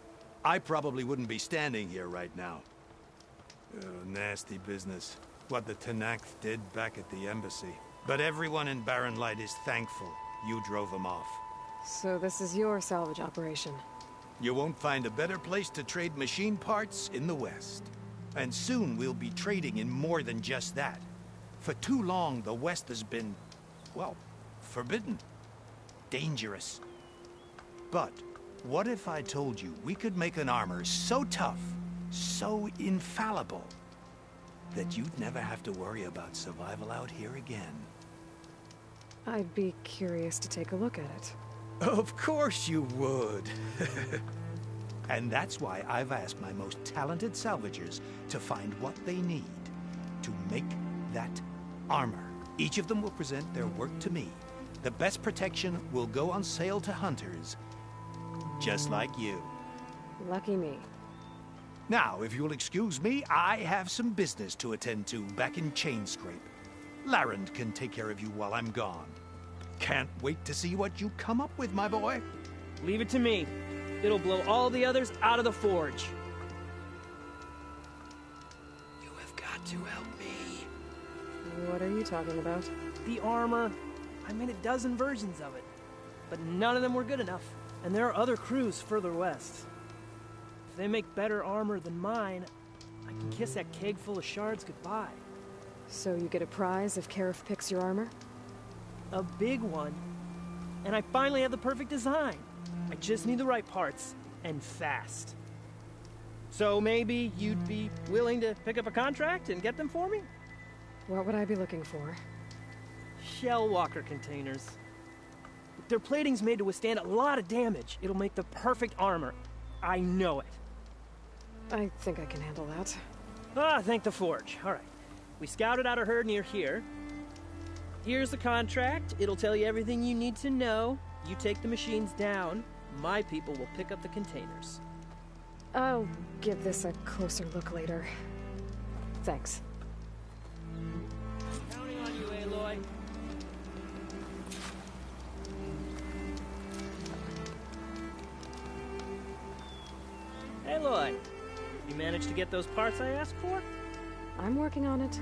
I probably wouldn't be standing here right now. Oh, nasty business. What the Tenakth did back at the embassy. But everyone in Barren Light is thankful you drove them off. So this is your salvage operation. You won't find a better place to trade machine parts in the West. And soon we'll be trading in more than just that. For too long, the West has been, well, forbidden. Dangerous. But what if I told you we could make an armor so tough, so infallible, that you'd never have to worry about survival out here again? I'd be curious to take a look at it. Of course you would. And that's why I've asked my most talented salvagers to find what they need to make that armor. Each of them will present their work to me. The best protection will go on sale to hunters, just like you. Lucky me. Now, if you'll excuse me, I have some business to attend to back in Chainscrape. Laren can take care of you while I'm gone. Can't wait to see what you come up with, my boy. Leave it to me. It'll blow all the others out of the forge. You have got to help me. What are you talking about? The armor. I made a dozen versions of it. But none of them were good enough. And there are other crews further west. If they make better armor than mine, I can kiss that keg full of shards goodbye. So you get a prize if Karif picks your armor? A big one. And I finally have the perfect design. I just need the right parts, and fast. So maybe you'd be willing to pick up a contract and get them for me? What would I be looking for? Shell walker containers. Their plating's made to withstand a lot of damage. It'll make the perfect armor. I know it. I think I can handle that. Ah, thank the forge. All right. We scouted out a herd near here. Here's the contract. It'll tell you everything you need to know. You take the machines down. My people will pick up the containers. I'll give this a closer look later. Thanks. Counting on you, Aloy. Aloy, You managed to get those parts I asked for? I'm working on it.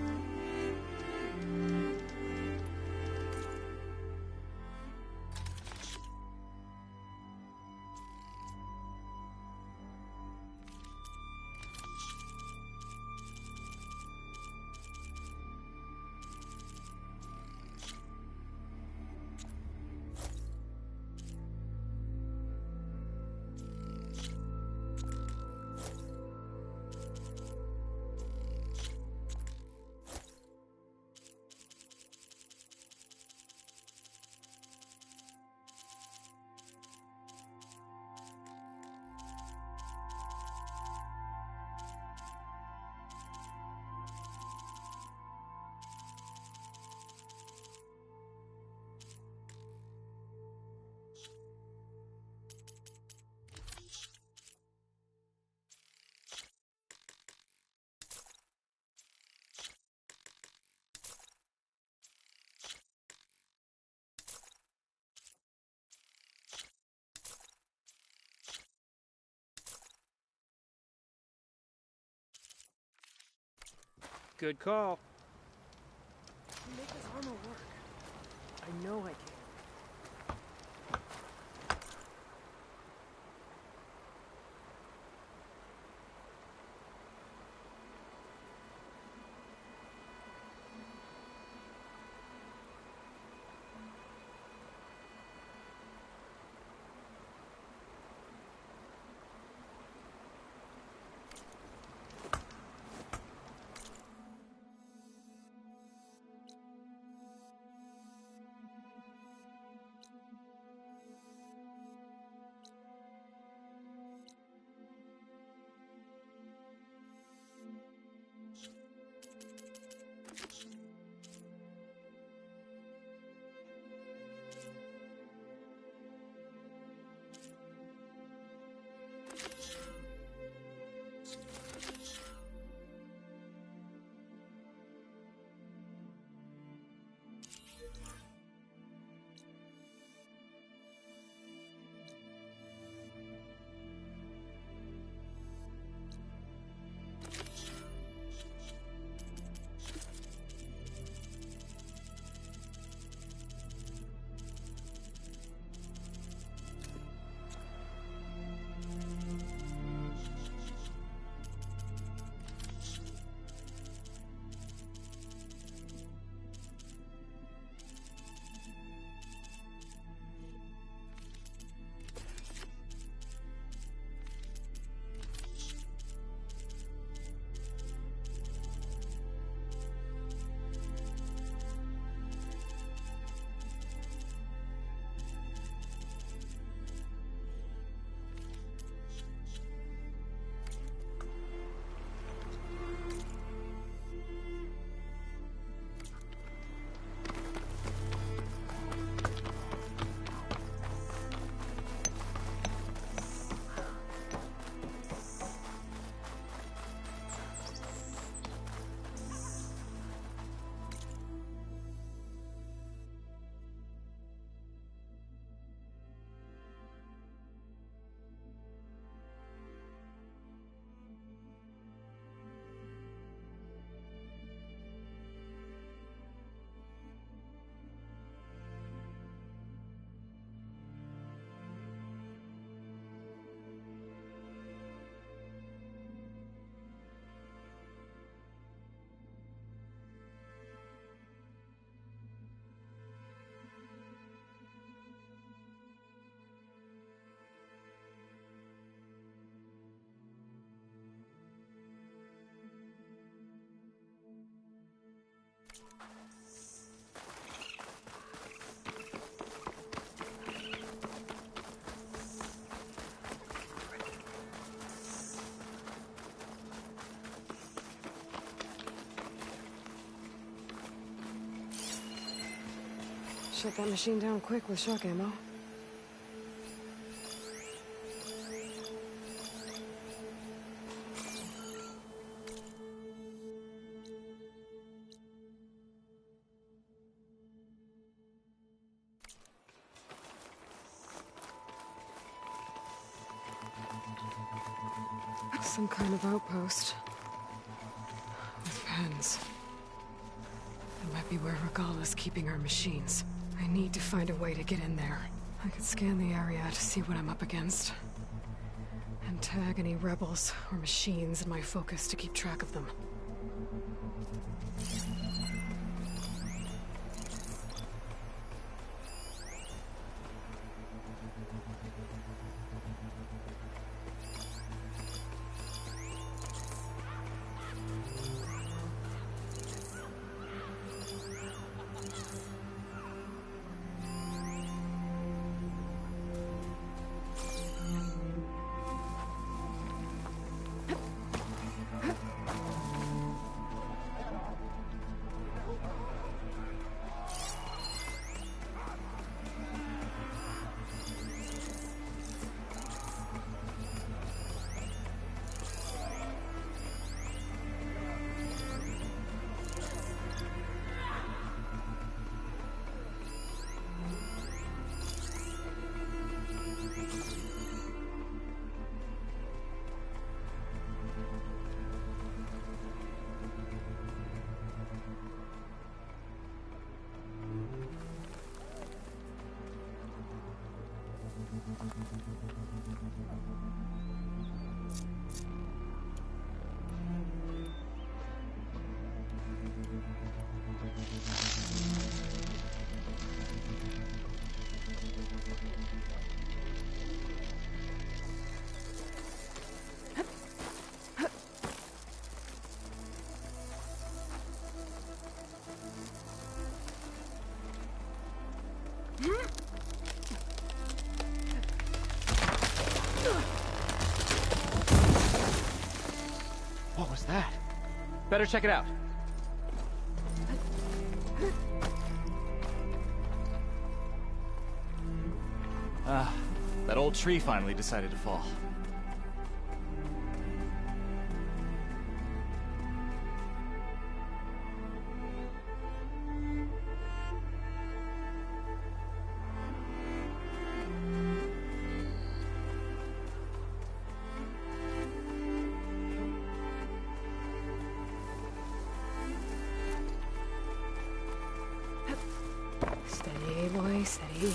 Good call. Make this armor work. I know I can. Shut that machine down quick with shock ammo. Some kind of outpost. With pens. It might be where Regala's keeping her machines. I need to find a way to get in there. I could scan the area to see what I'm up against. And tag any rebels or machines in my focus to keep track of them. What was that? Better check it out. Ah, that old tree finally decided to fall. Steady, boy, steady.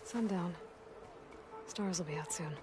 Sundown. Stars will be out soon.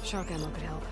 Shock ammo could help.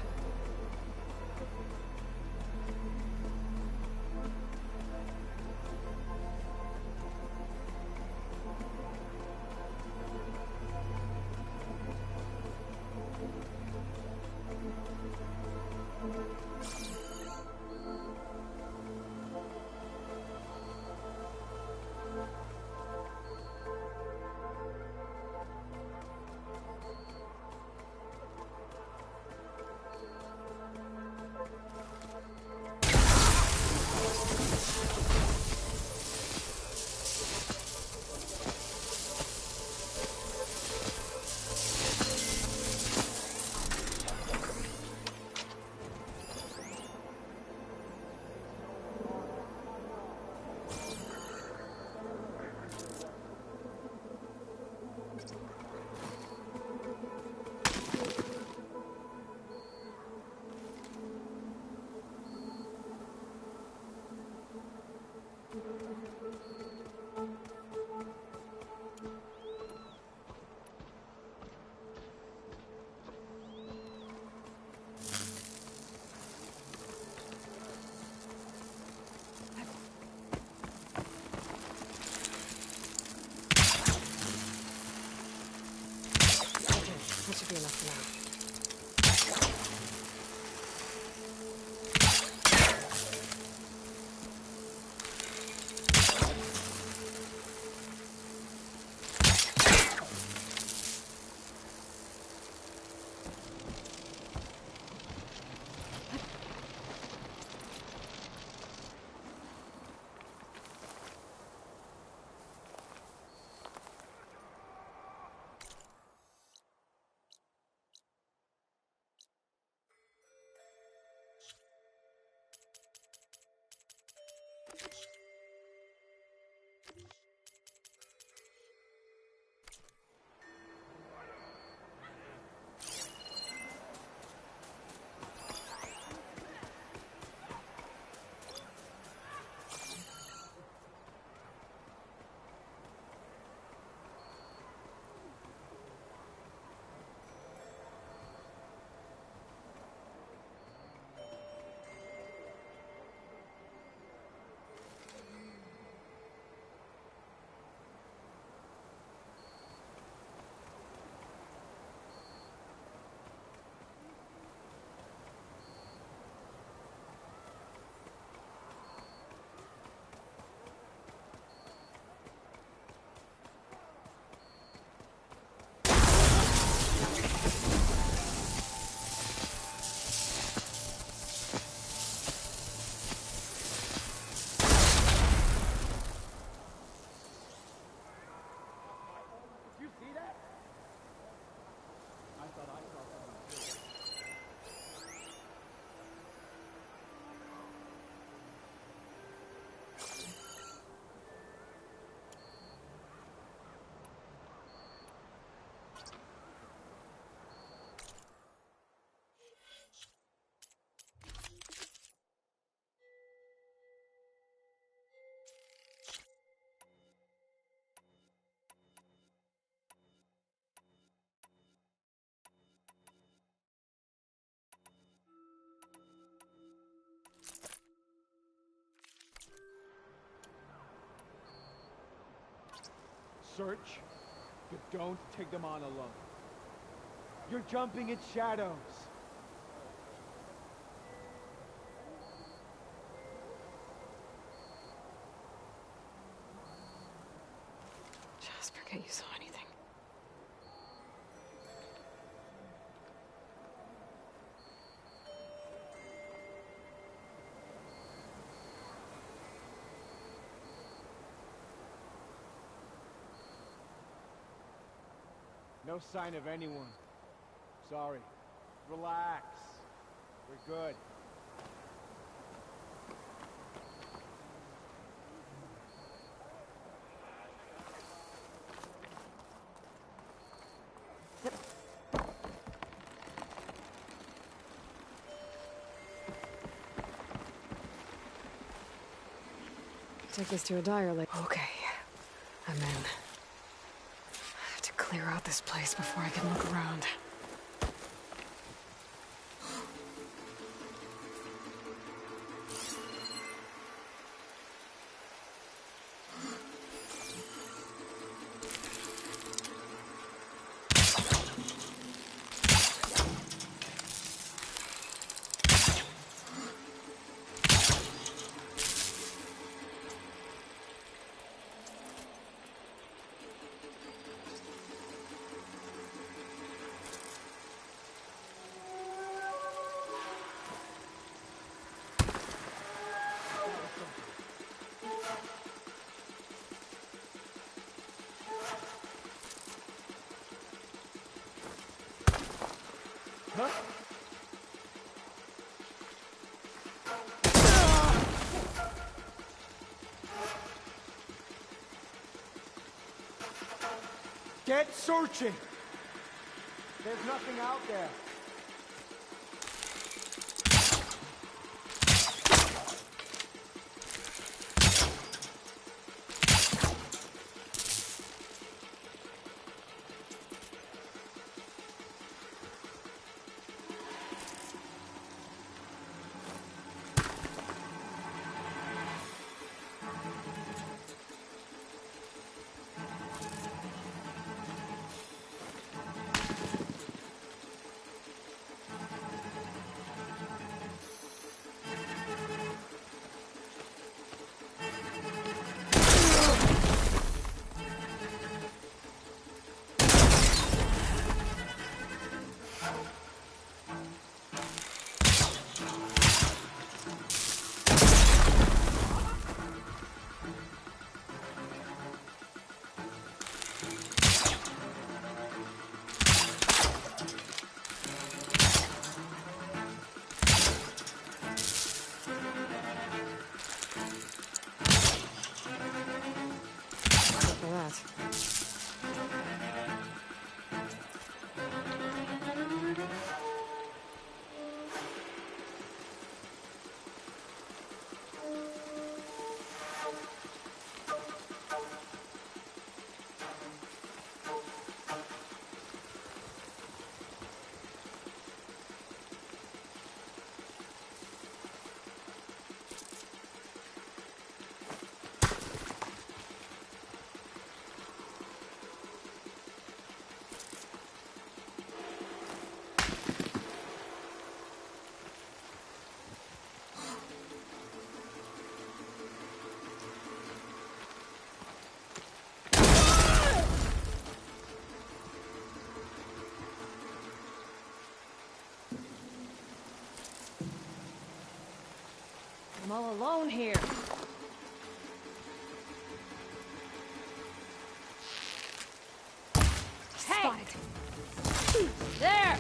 That should be enough for now. Search, but don't take them on alone. You're jumping at shadows. Just forget you saw anything. No sign of anyone. Sorry. Relax. We're good. Take this to a dyer lake. Okay, I'm in. I have to clear out this place before I can look around. Get searching! There's nothing out there. I'm all alone here. Hey! There!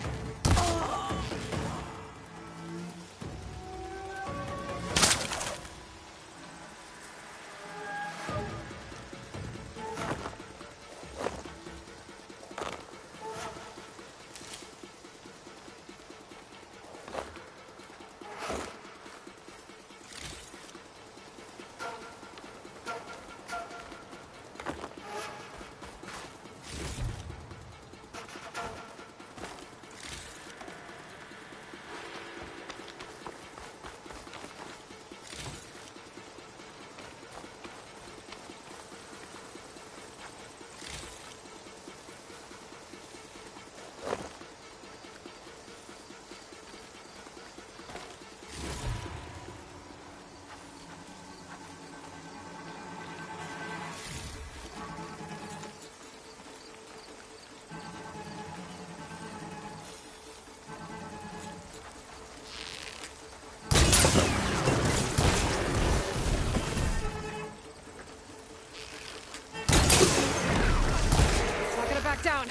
Down.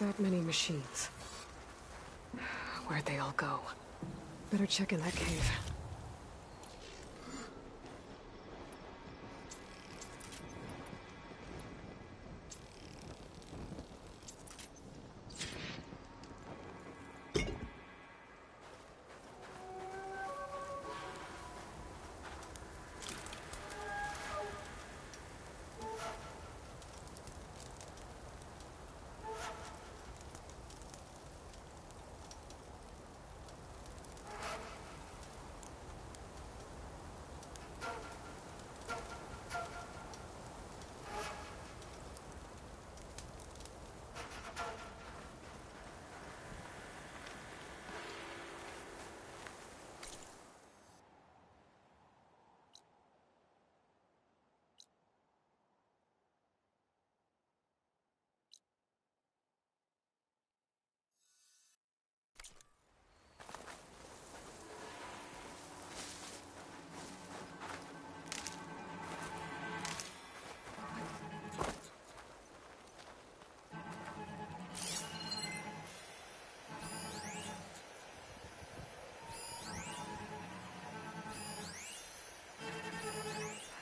Not that many machines. Where'd they all go? Better check in that cave.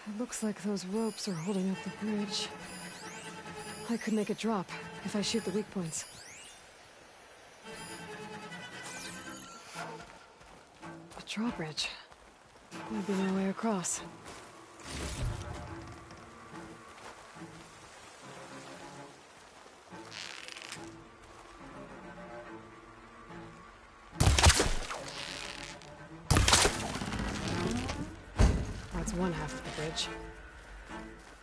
It looks like those ropes are holding up the bridge. I could make it drop if I shoot the weak points. A drawbridge. There'd be no way across. That's one half of the bridge.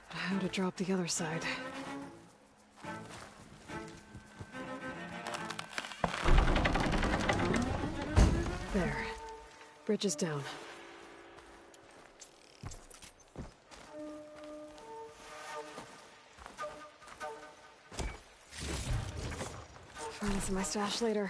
But how to drop the other side? There. Bridge is down. Find this in my stash later.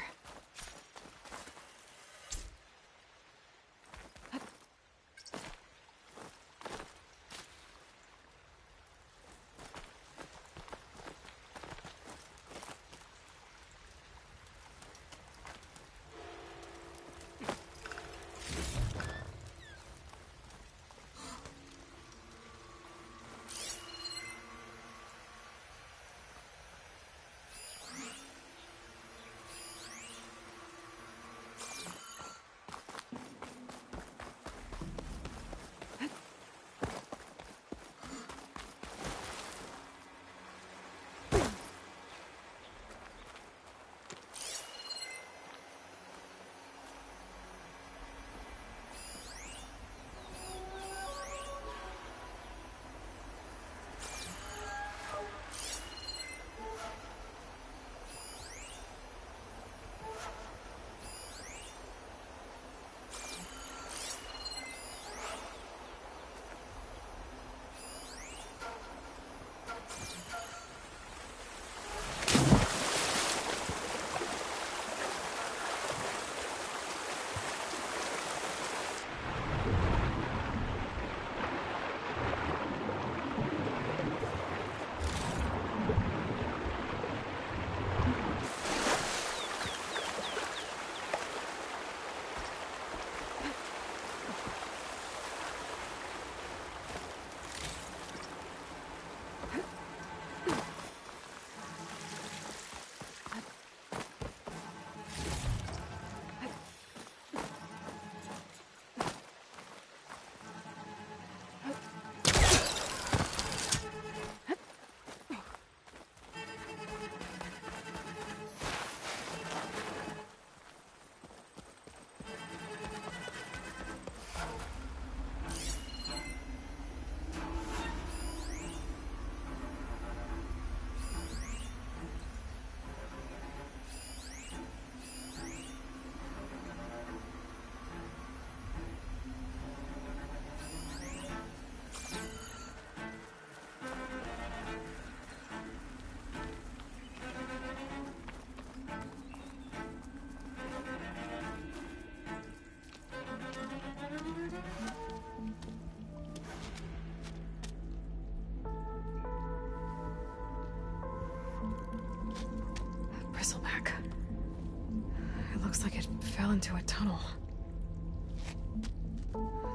Looks like it fell into a tunnel.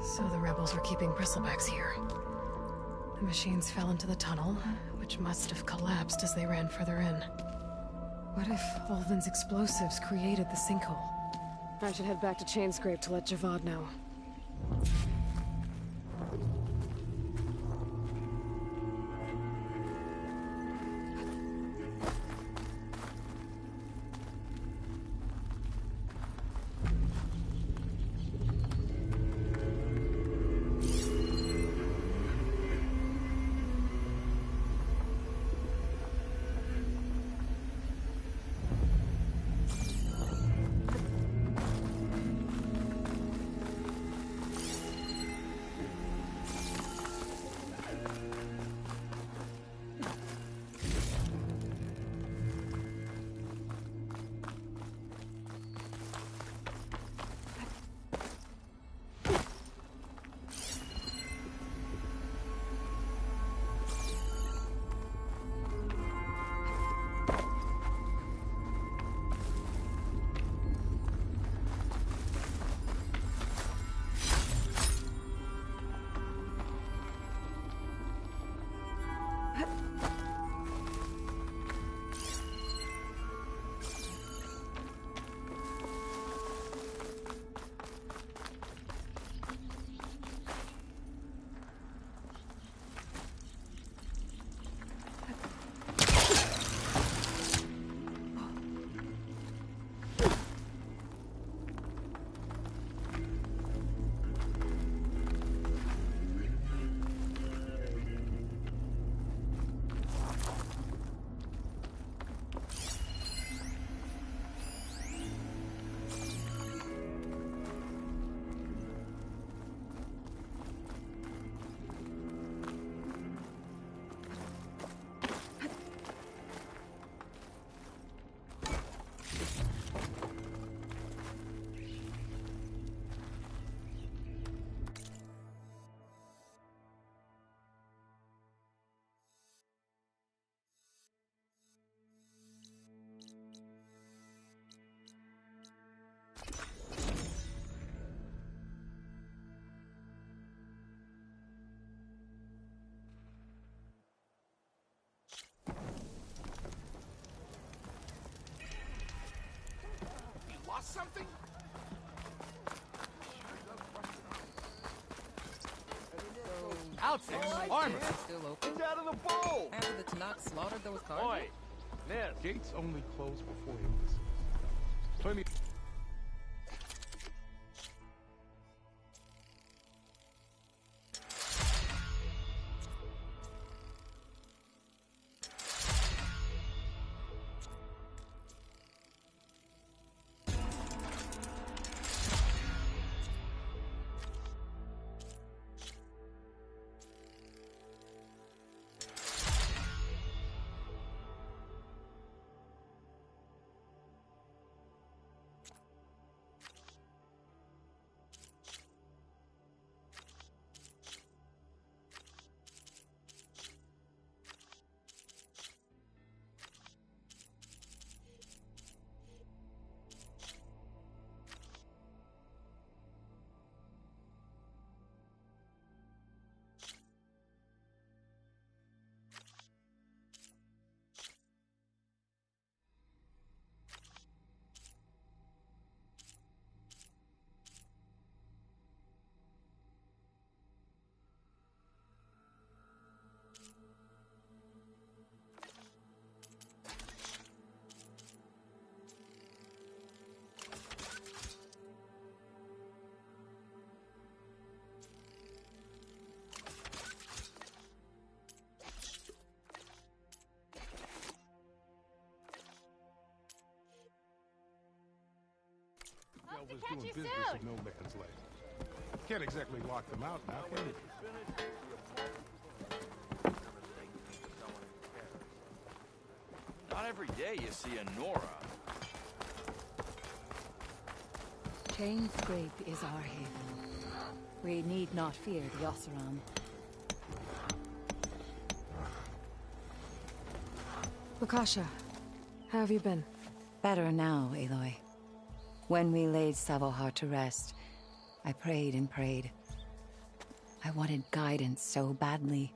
So the rebels were keeping bristlebacks here. The machines fell into the tunnel, which must have collapsed as they ran further in. What if Ulvin's explosives created the sinkhole? I should head back to Chainscrape to let Javad know. Something? Outfits, armor. Still open? It's out of the bowl! After the Tanakh slaughtered those cars? Oi! Miss! Gates only close before embassy. Plenty. Was doing business with no man's land. Can't exactly lock them out now, can you? Not every day you see a Nora. Chainscrape is our haven. We need not fear the Oseram. Lakasha, how have you been? Better now, Aloy. When we laid Savohar to rest, I prayed and prayed. I wanted guidance so badly.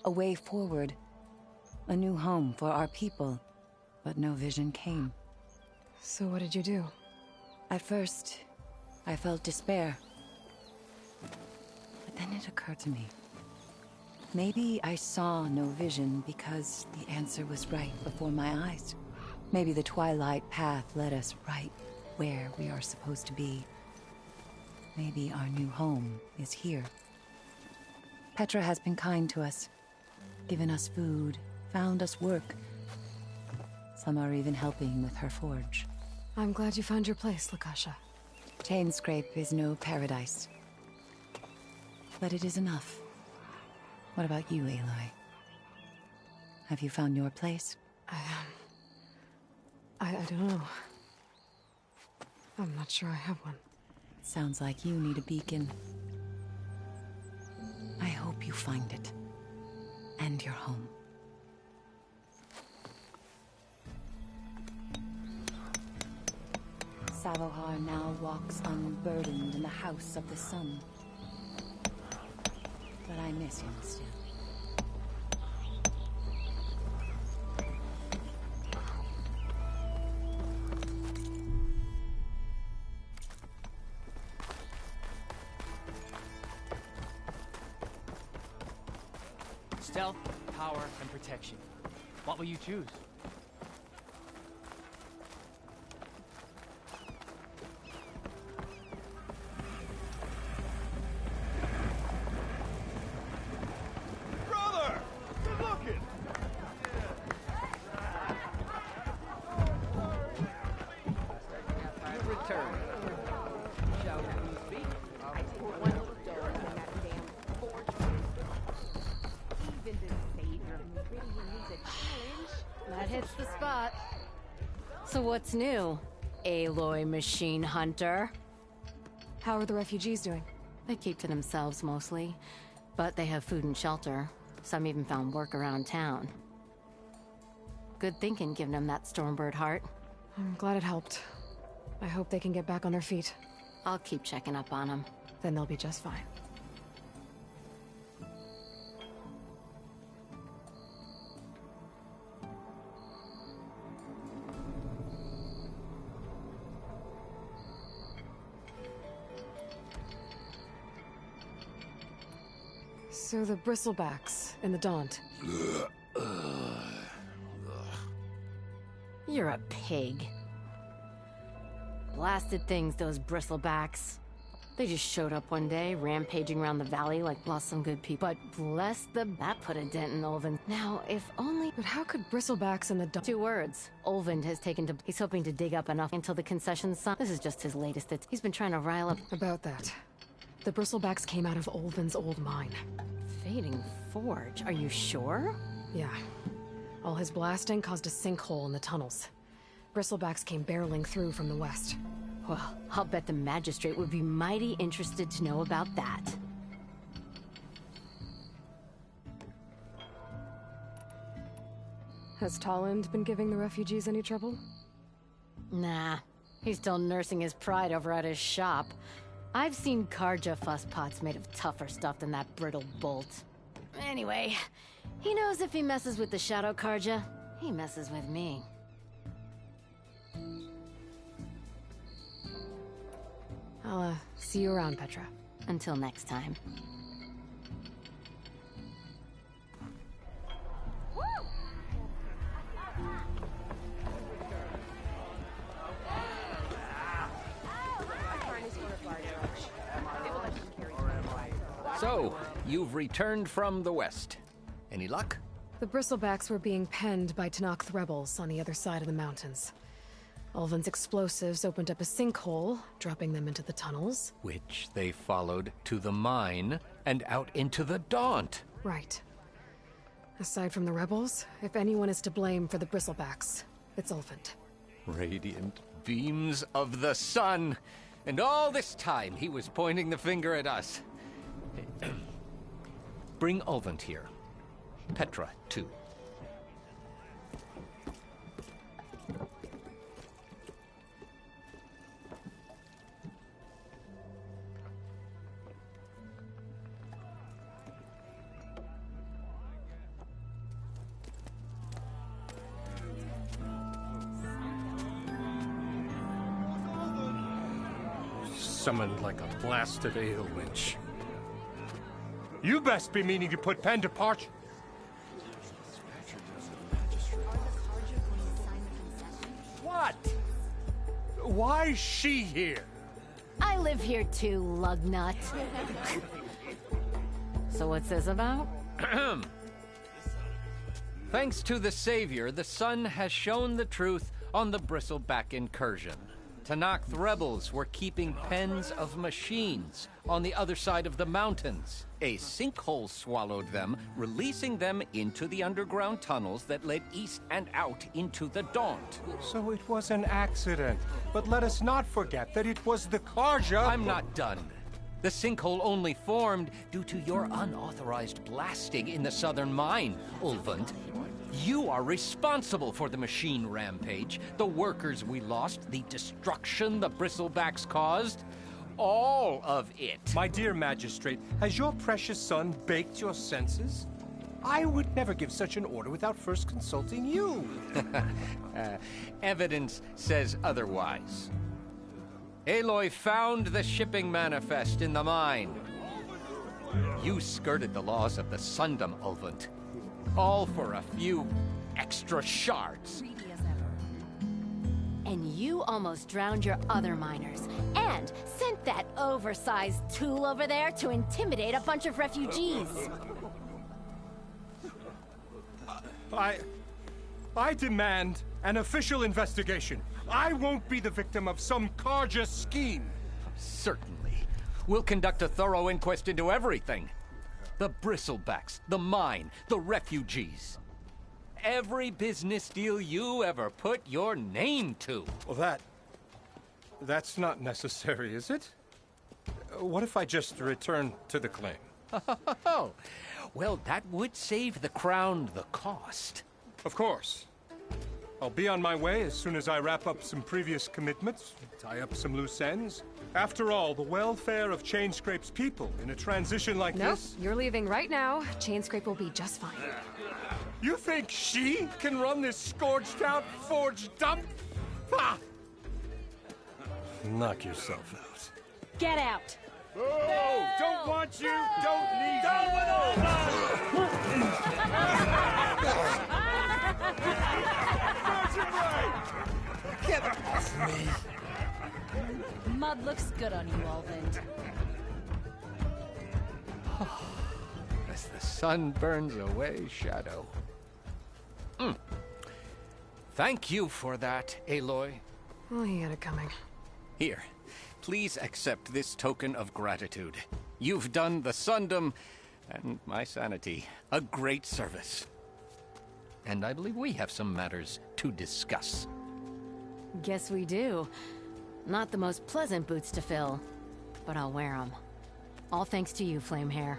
A way forward. A new home for our people. But no vision came. So what did you do? At first, I felt despair. But then it occurred to me. Maybe I saw no vision because the answer was right before my eyes. Maybe the Twilight Path led us right where we are supposed to be. Maybe our new home is here. Petra has been kind to us, given us food, found us work. Some are even helping with her forge. I'm glad you found your place, Lakasha. Chainscrape is no paradise. But it is enough. What about you, Aloy? Have you found your place? I don't know. I'm not sure I have one. Sounds like you need a beacon. I hope you find it. And your home. Savohar now walks unburdened in the House of the Sun. But I miss him still. Stealth, power, and protection. What will you choose? Brother! Good looking! You return. Shall we speak? I put one door in that damn fortress. Even the savior of Meridian needs a challenge. That hits the spot. So what's new, Aloy Machine Hunter? How are the refugees doing? They keep to themselves mostly, but they have food and shelter. Some even found work around town. Good thinking, giving them that Stormbird heart. I'm glad it helped. I hope they can get back on their feet. I'll keep checking up on them. Then they'll be just fine. So the bristlebacks in the Daunt. You're a pig. Blasted things, those bristlebacks. They just showed up one day, rampaging around the valley like lost some good people. But bless them, that put a dent in Olvin. Now, if only... But how could bristlebacks in the Daunt... 2 words. Olvin has taken to... He's hoping to dig up enough until the concession's son. This is just his latest. He's been trying to rile up... About that. The bristlebacks came out of Olvin's old mine. Fading Forge? Are you sure? Yeah. All his blasting caused a sinkhole in the tunnels. Bristlebacks came barreling through from the west. Well, I'll bet the magistrate would be mighty interested to know about that. Has Tolland been giving the refugees any trouble? Nah. He's still nursing his pride over at his shop. I've seen Karja fuss pots made of tougher stuff than that brittle bolt. Anyway, he knows if he messes with the Shadow Karja, he messes with me. I'll, see you around, Petra. Until next time. So, you've returned from the west. Any luck? The bristlebacks were being penned by Tenakth rebels on the other side of the mountains. Ulvin's explosives opened up a sinkhole, dropping them into the tunnels. Which they followed to the mine and out into the Daunt. Right. Aside from the rebels, if anyone is to blame for the bristlebacks, it's Ulvin. Radiant beams of the sun. And all this time he was pointing the finger at us. Bring Ulvin here. Petra, too. summoned like a blasted ale winch. You best be meaning to put pen to parch. What? Why is she here? I live here too, lugnut. So what's this about? Thanks to the Savior, the sun has shown the truth on the Bristleback incursion. Tanakh rebels were keeping pens of machines on the other side of the mountains. A sinkhole swallowed them, releasing them into the underground tunnels that led east and out into the Daunt. So it was an accident. But let us not forget that it was the Karja. I'm not done. The sinkhole only formed due to your unauthorized blasting in the southern mine, Ulvund. You are responsible for the machine rampage, the workers we lost, the destruction the Bristlebacks caused. All of it. My dear magistrate, has your precious son baked your senses? I would never give such an order without first consulting you. Evidence says otherwise. Aloy found the shipping manifest in the mine. You skirted the laws of the Sundom, Ulvund. All for a few extra shards. And you almost drowned your other miners, and sent that oversized tool over there to intimidate a bunch of refugees. I demand an official investigation. I won't be the victim of some Karja scheme. Certainly. We'll conduct a thorough inquest into everything. The Bristlebacks, the mine, the refugees. Every business deal you ever put your name to. Well, that's not necessary, is it? What if I just return to the claim? Oh, well, that would save the Crown the cost. Of course. I'll be on my way as soon as I wrap up some previous commitments, tie up some loose ends. After all, the welfare of Chainscrape's people in a transition like this... Nope, you're leaving right now. Chainscrape will be just fine. You think she can run this scorched-out forged dump? Ha! Knock yourself out. Get out! No! Don't want you! Don't need Get off me! Mud looks good on you, Ulvund. As the sun burns away shadow. Thank you for that, Aloy. Oh, he had it coming. Here, please accept this token of gratitude. You've done the Sundom and my sanity a great service. And I believe we have some matters to discuss. Guess we do. Not the most pleasant boots to fill, but I'll wear them. All thanks to you, Flamehair.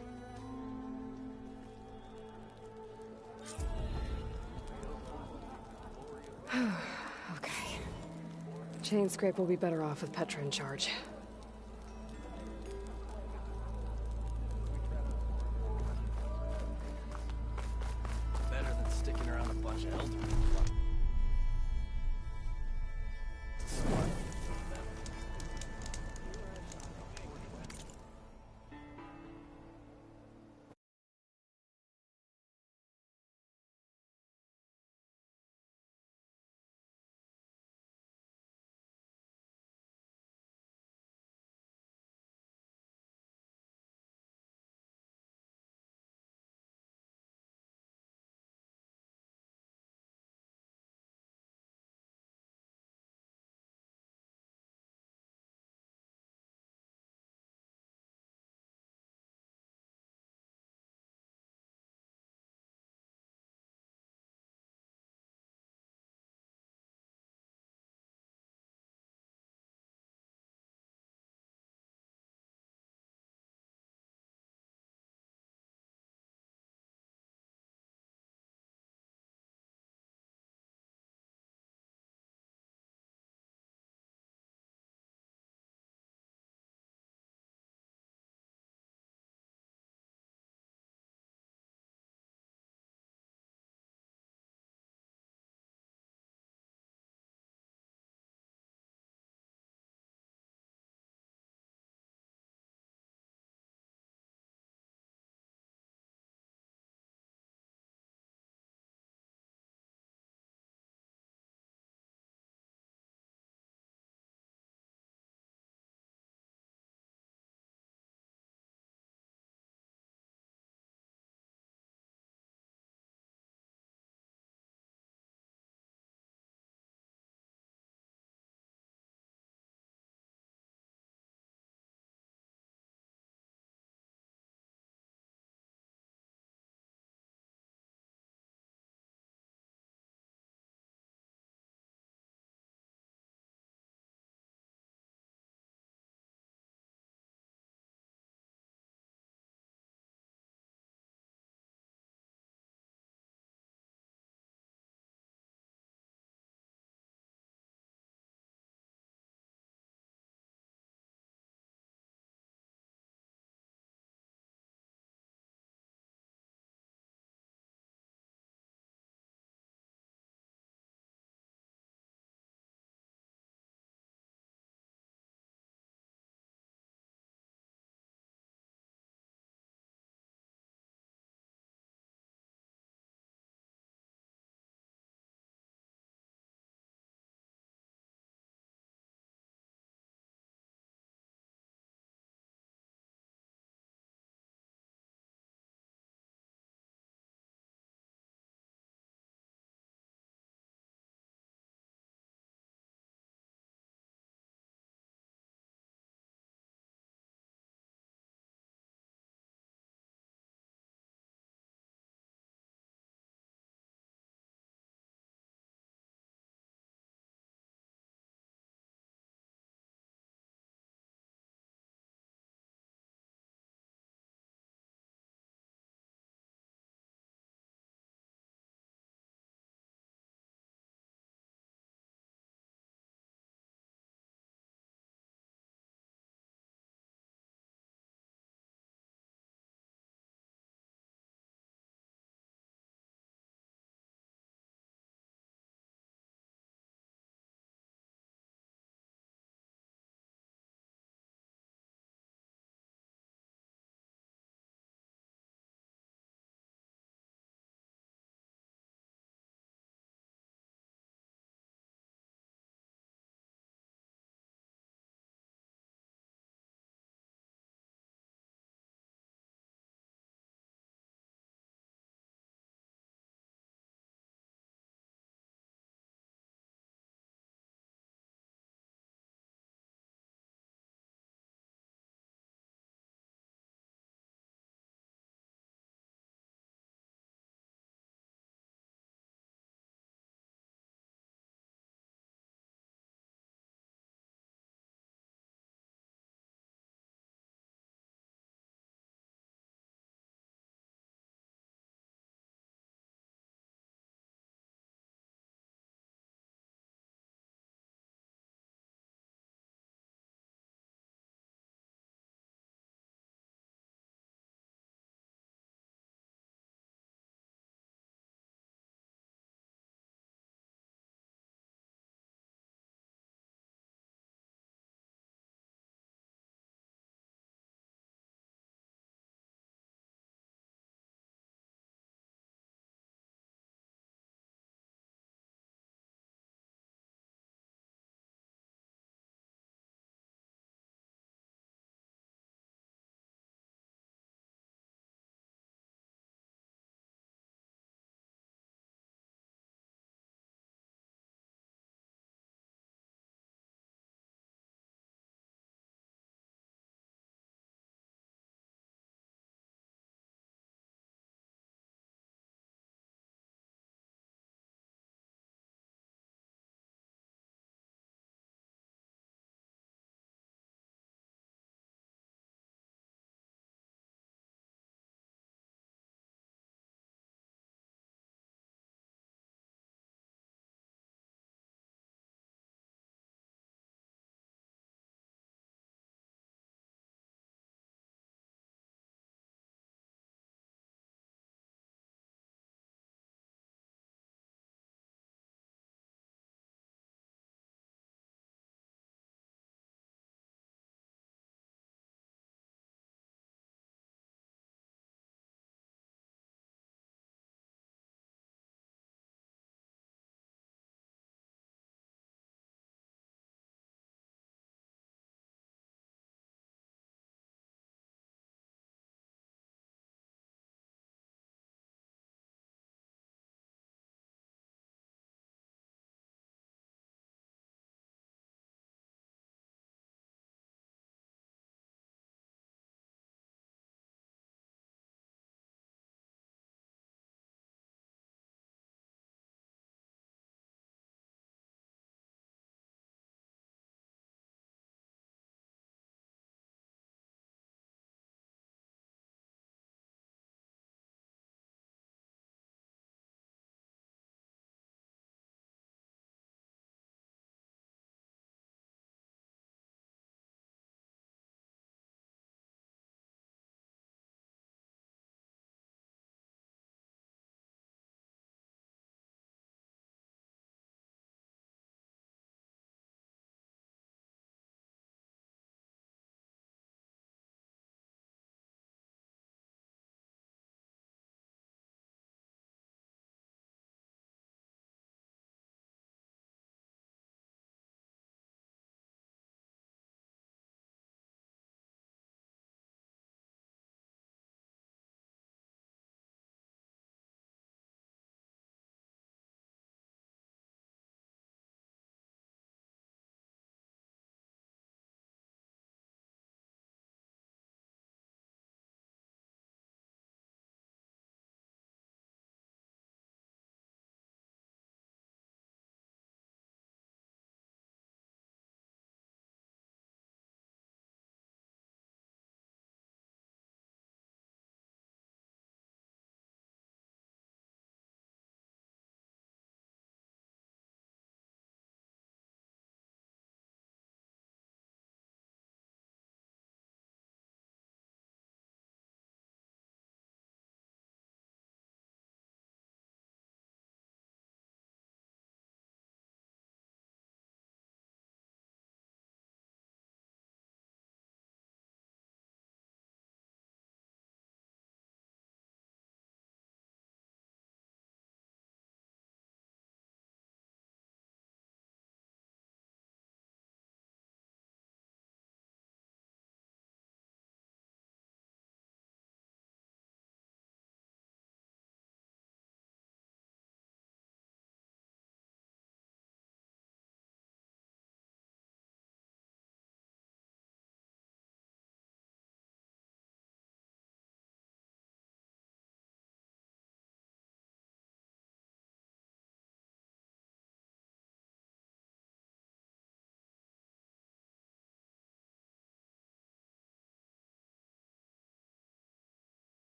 Okay. Chainscrape will be better off with Petra in charge. Better than sticking around a bunch of elders.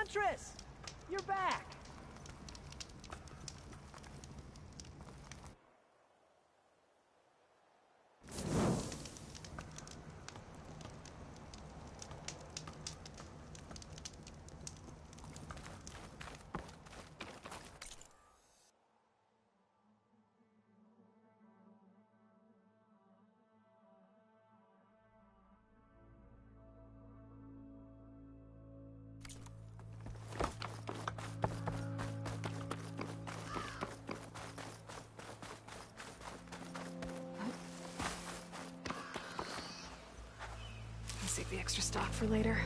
Huntress! You're back! Save the extra stock for later.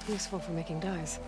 Useful for making dyes.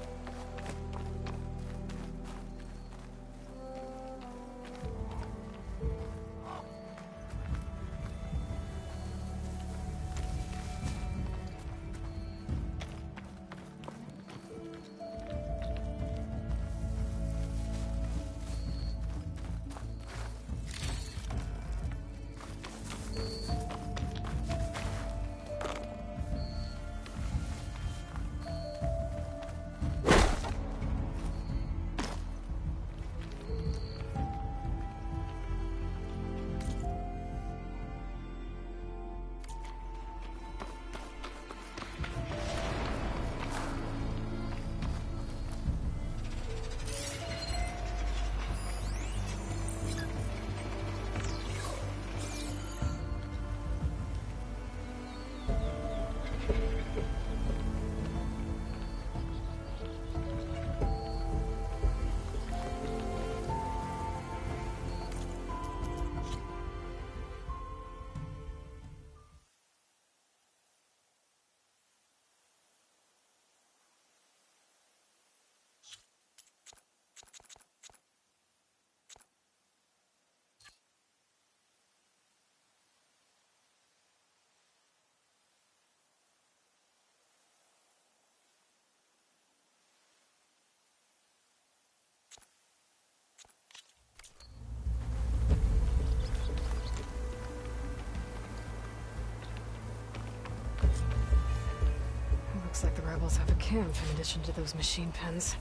Looks like the rebels have a camp in addition to those machine pens.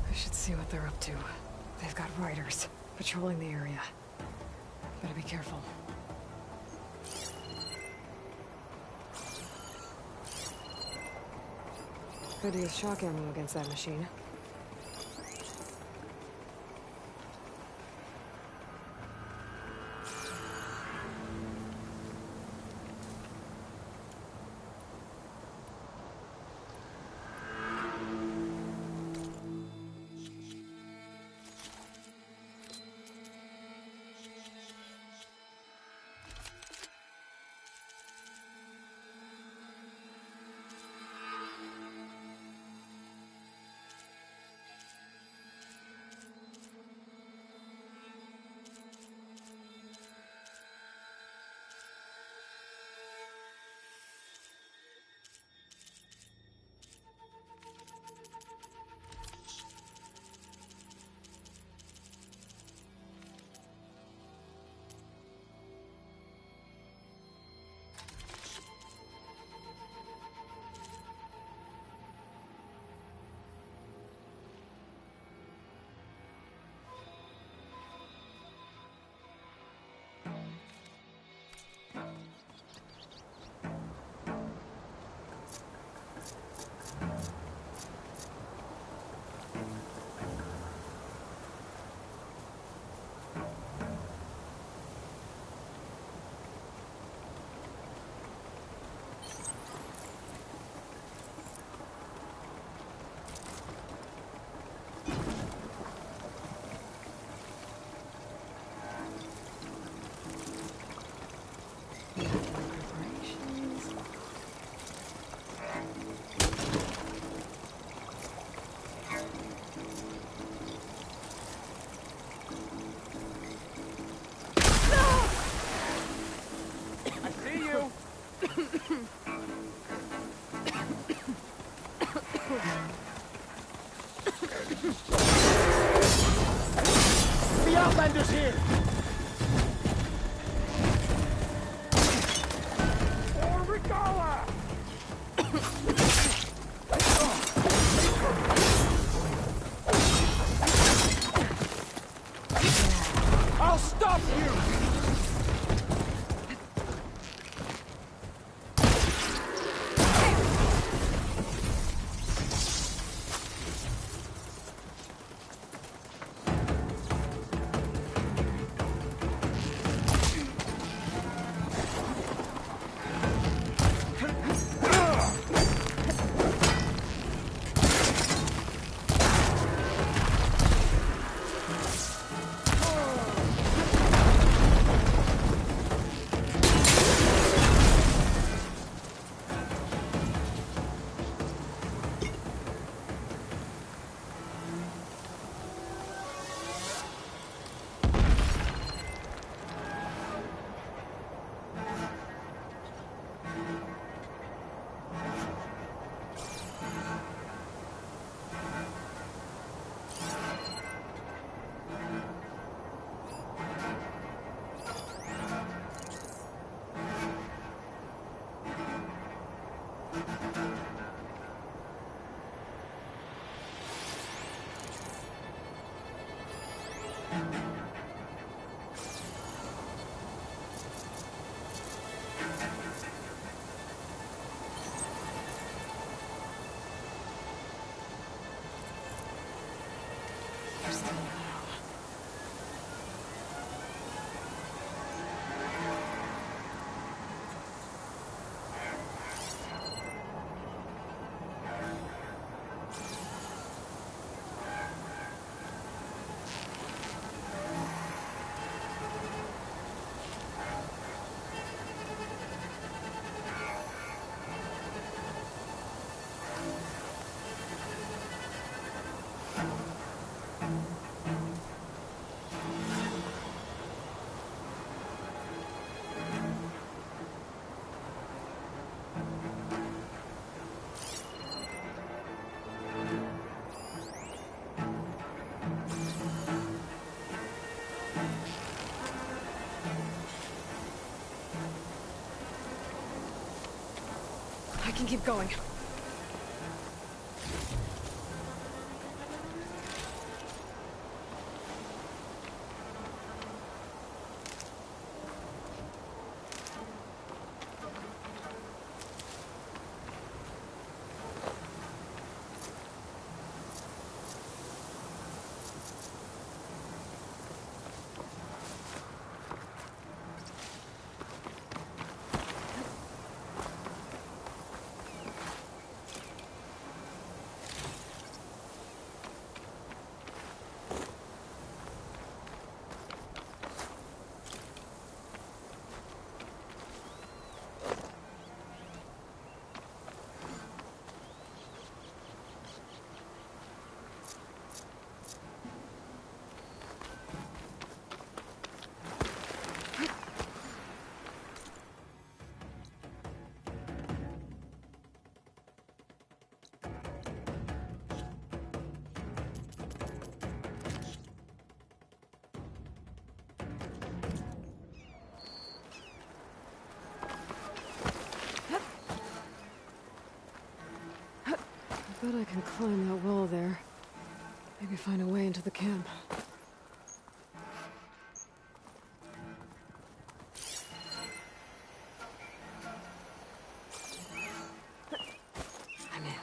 I should see what they're up to. They've got riders patrolling the area. Better be careful. Could use shock ammo against that machine. The Outlander's here! I'll stop you! I can keep going. I bet I can climb that wall there. Maybe find a way into the camp. I'm in.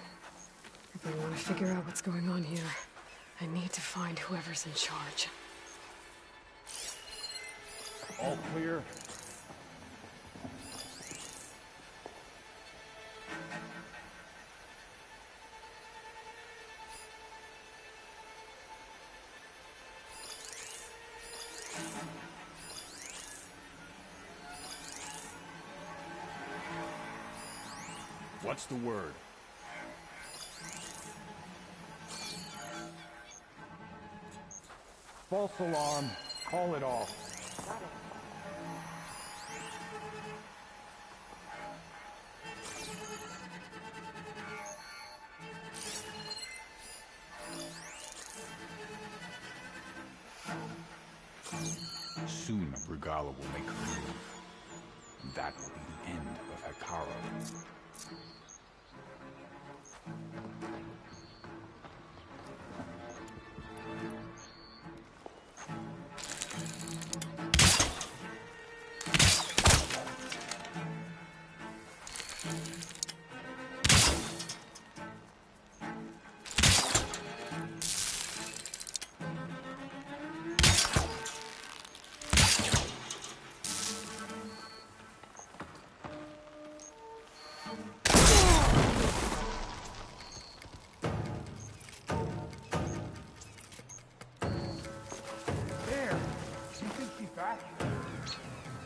If I want to figure out what's going on here, I need to find whoever's in charge. All clear. What's the word? False alarm. Call it off. Soon, Brigala will make her move. And that will be the end of Hekaro.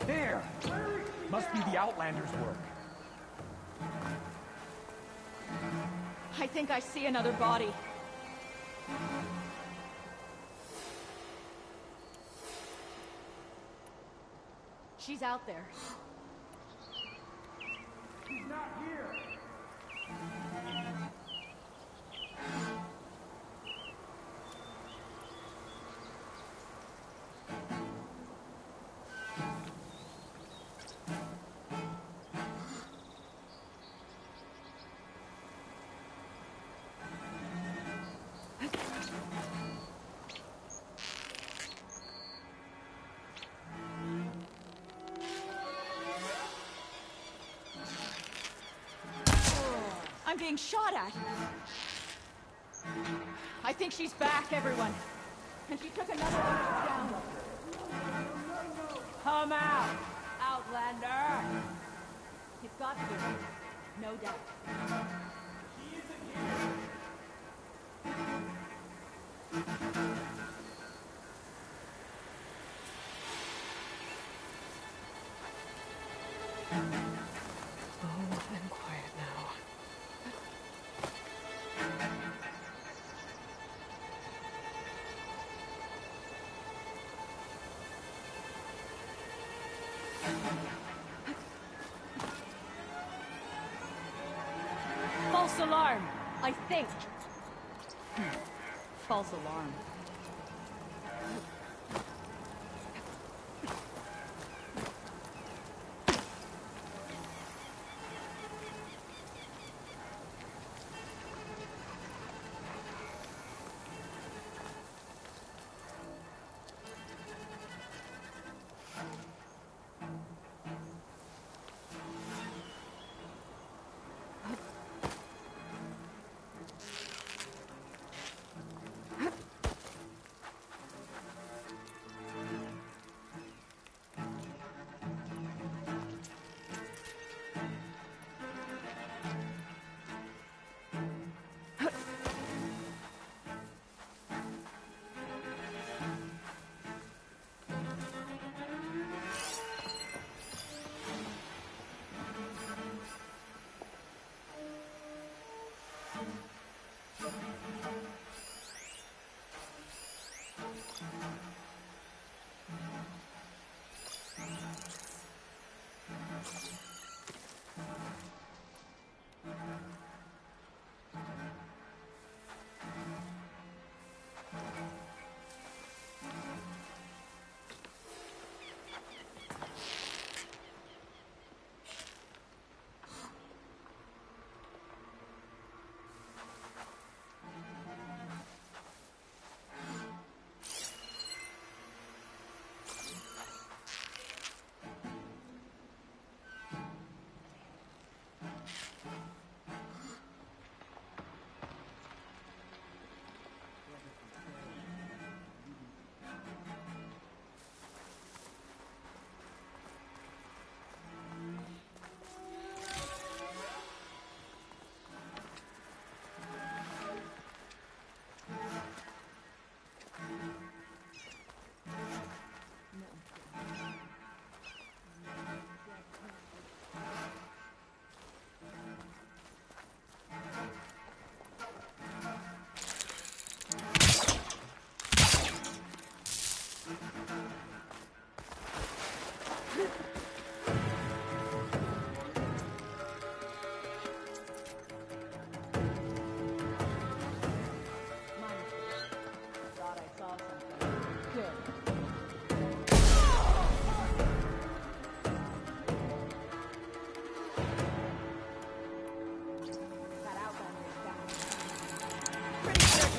There! Must be the Outlander's work. I think I see another body. She's out there. She's not here! I'm being shot at. I think she's back, everyone. And she took another one down. Come out, Outlander. It's got to, no doubt. He isn't here. Slow and quiet now. False alarm, I think. False alarm.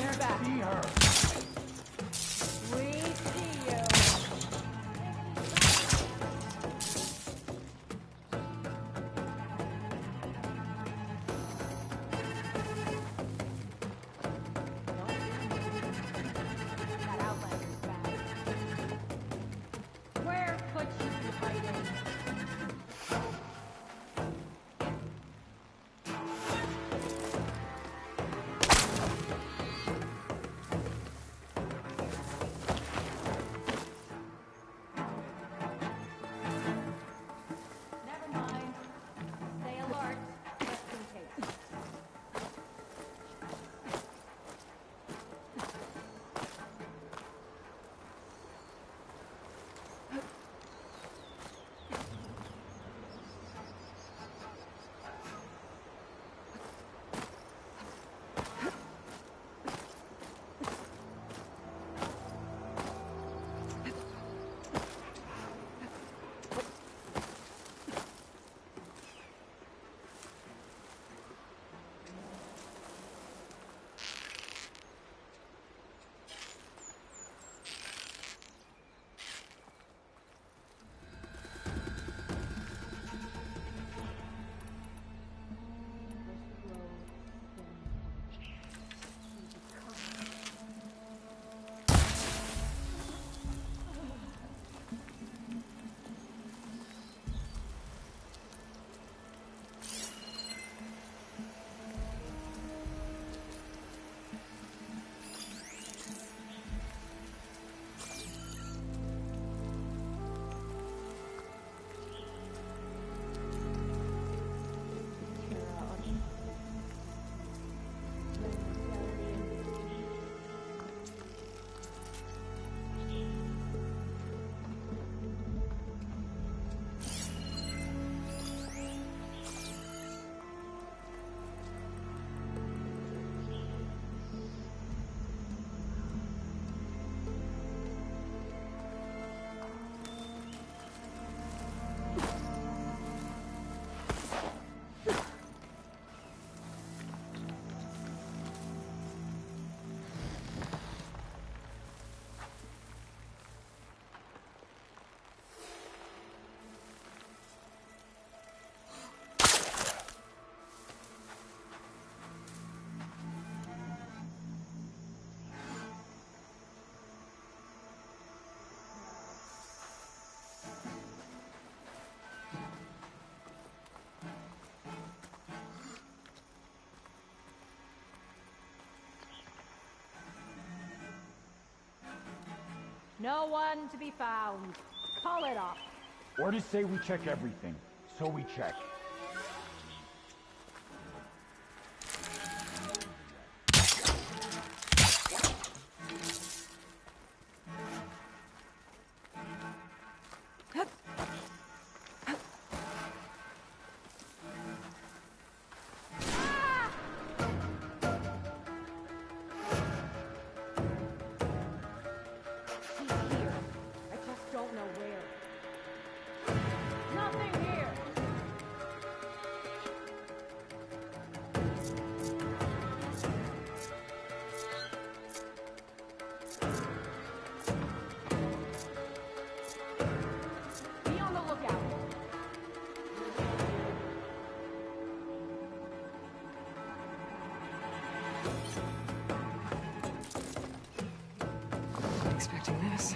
They're back. See her. We see you. That outlander's back. Where could she be hiding? Never mind. Stay alert, just in case. No one to be found. Call it off. Orders say we check everything, so we check. I just don't know where. Nothing here! Be on the lookout. Expecting this.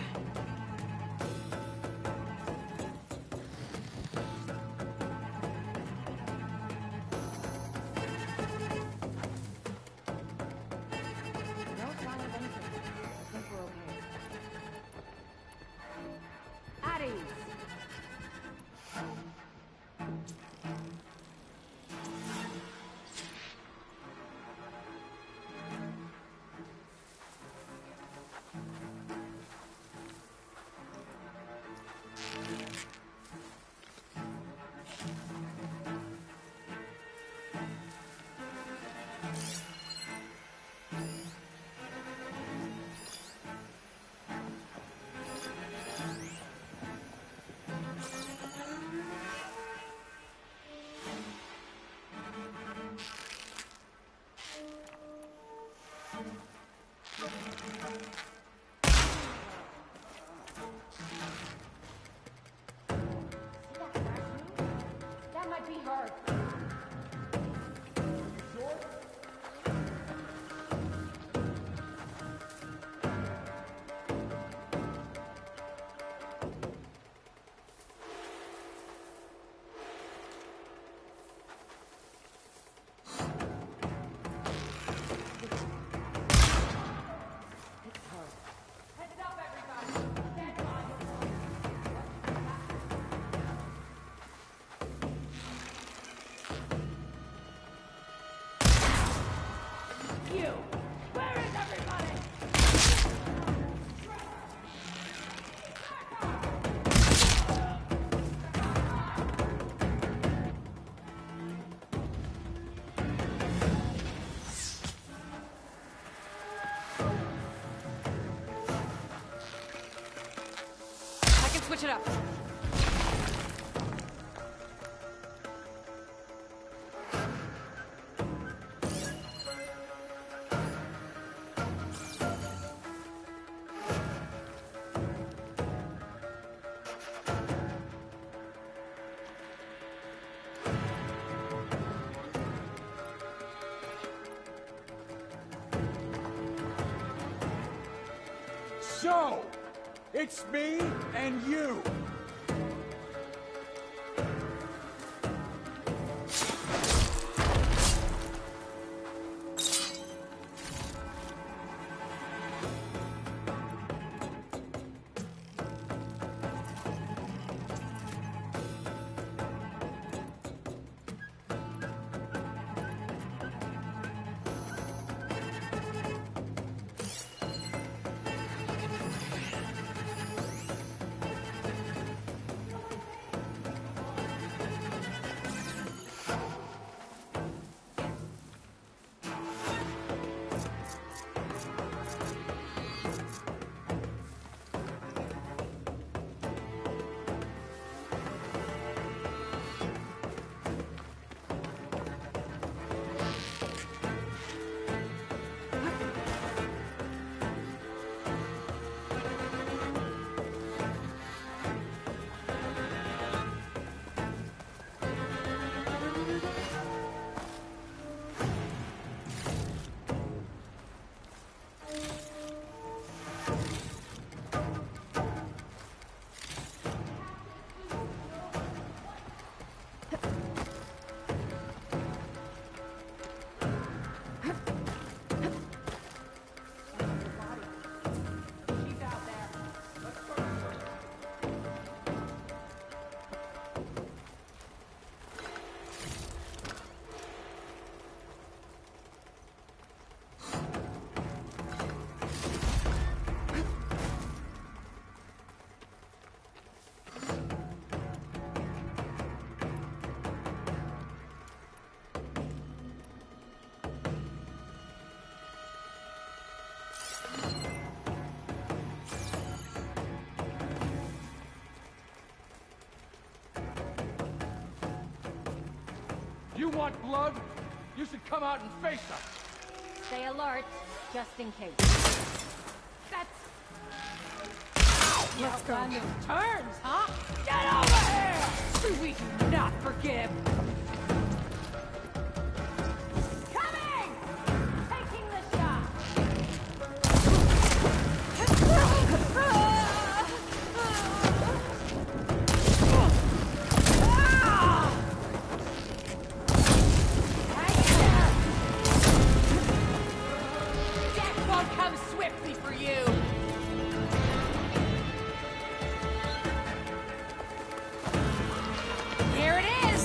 No sign of anything. I think we're okay. At ease. That might be her. Switch it up. So, it's me and you. You want blood? You should come out and face us. Stay alert, just in case. That's... Let's go. Run those turns, huh? Get over here! We do not forgive. Coming! Taking the shot. Death won't come swiftly for you. Here it is!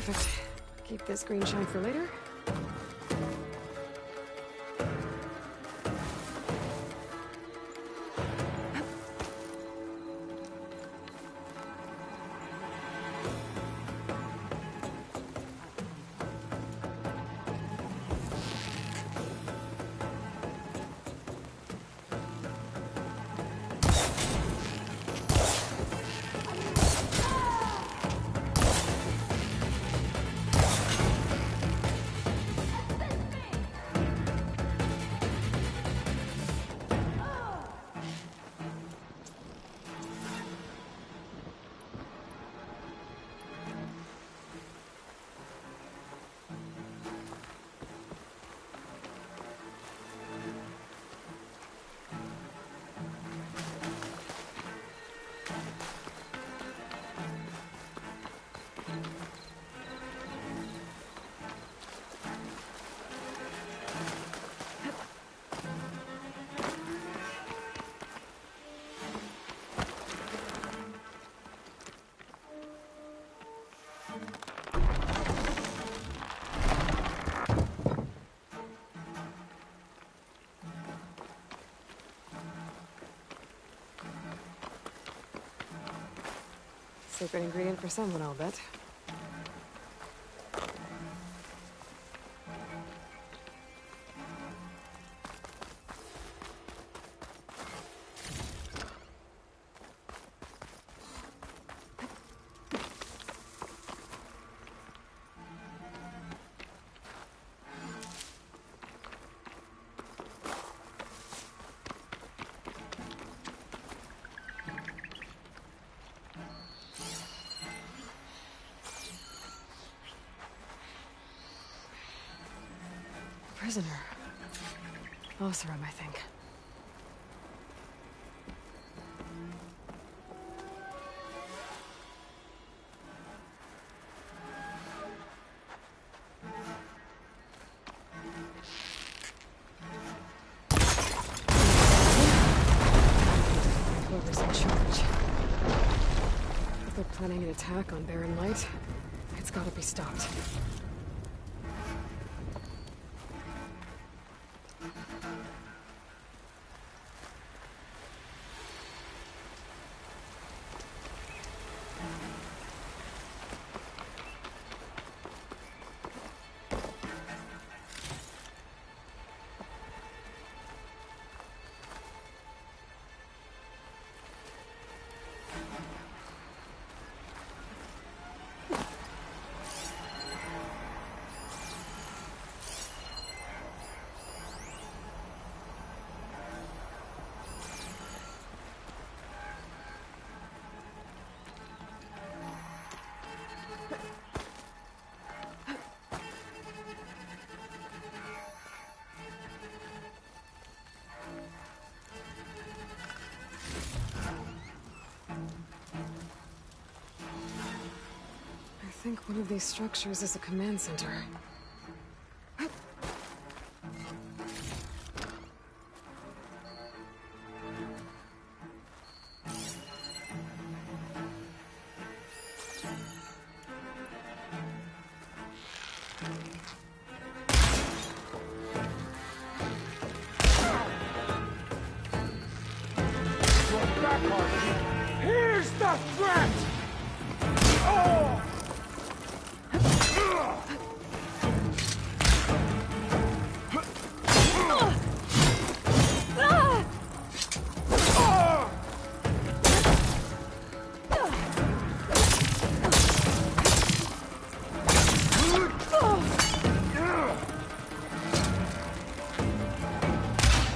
Perfect. Keep this green shine for later. Secret ingredient for someone, I'll bet. Prisoner. Oseram, I think. Whoever's in charge. If they're planning an attack on Barren Light, it's gotta be stopped. I think one of these structures is a command center. Here's the threat! Oh!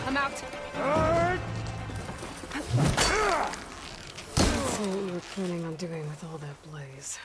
I'm out. Let's see what you were planning on doing with all that blaze.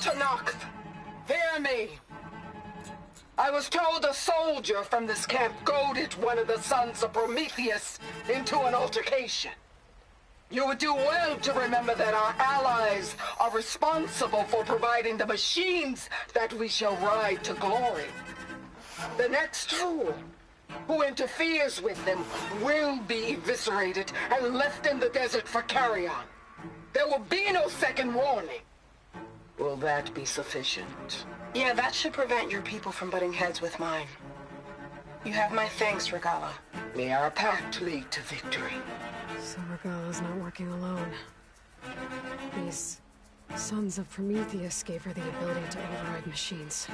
Tanakh, hear me. I was told a soldier from this camp goaded one of the sons of Prometheus into an altercation. You would do well to remember that our allies are responsible for providing the machines that we shall ride to glory. The next fool who interferes with them will be eviscerated and left in the desert for carrion. There will be no second warning. Will that be sufficient? Yeah, that should prevent your people from butting heads with mine. You have my thanks, Regala. May our pact lead to victory. So Regala's not working alone. These sons of Prometheus gave her the ability to override machines.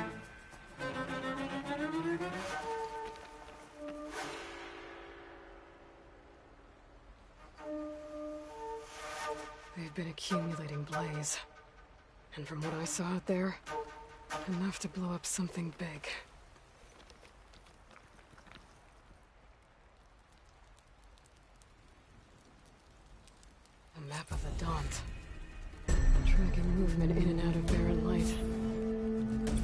They've been accumulating blaze. And from what I saw out there, enough to blow up something big. A map of the Daunt. Tracking movement in and out of barren light.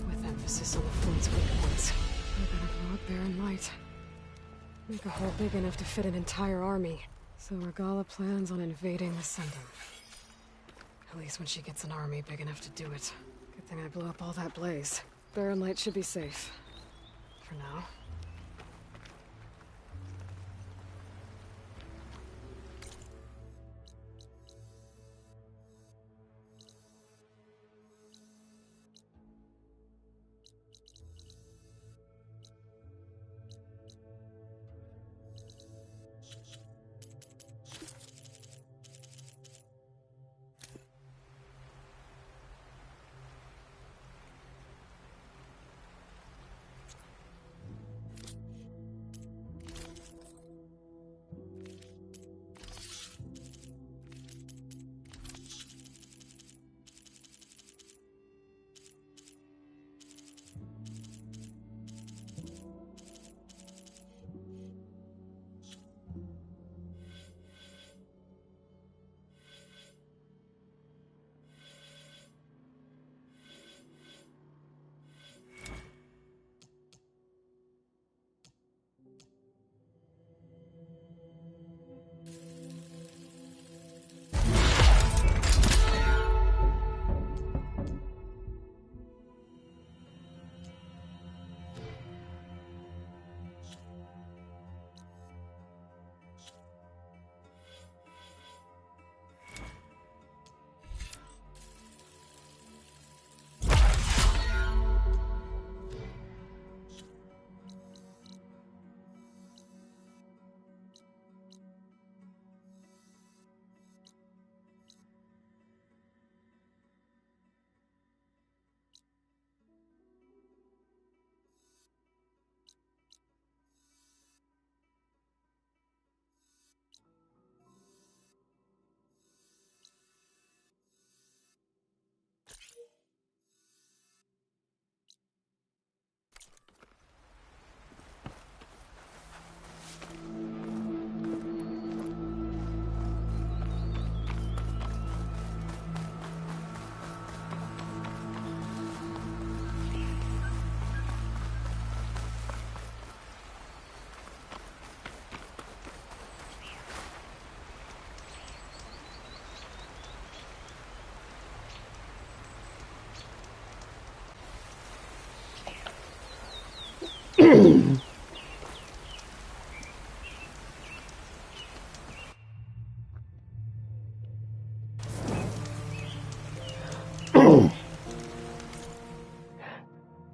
With emphasis on the front's weak points. We're gonna blow up barren light. Make a hole big enough to fit an entire army. So Regala plans on invading the Sundom. At least when she gets an army big enough to do it. Good thing I blew up all that blaze. Barren light should be safe. For now.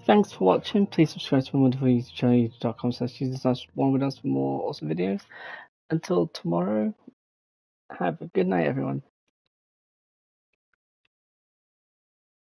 Thanks for watching. Please subscribe to my wonderful YouTube channel, youtube.com/warrenwoodhouse for more awesome videos. Until tomorrow, have a good night, everyone.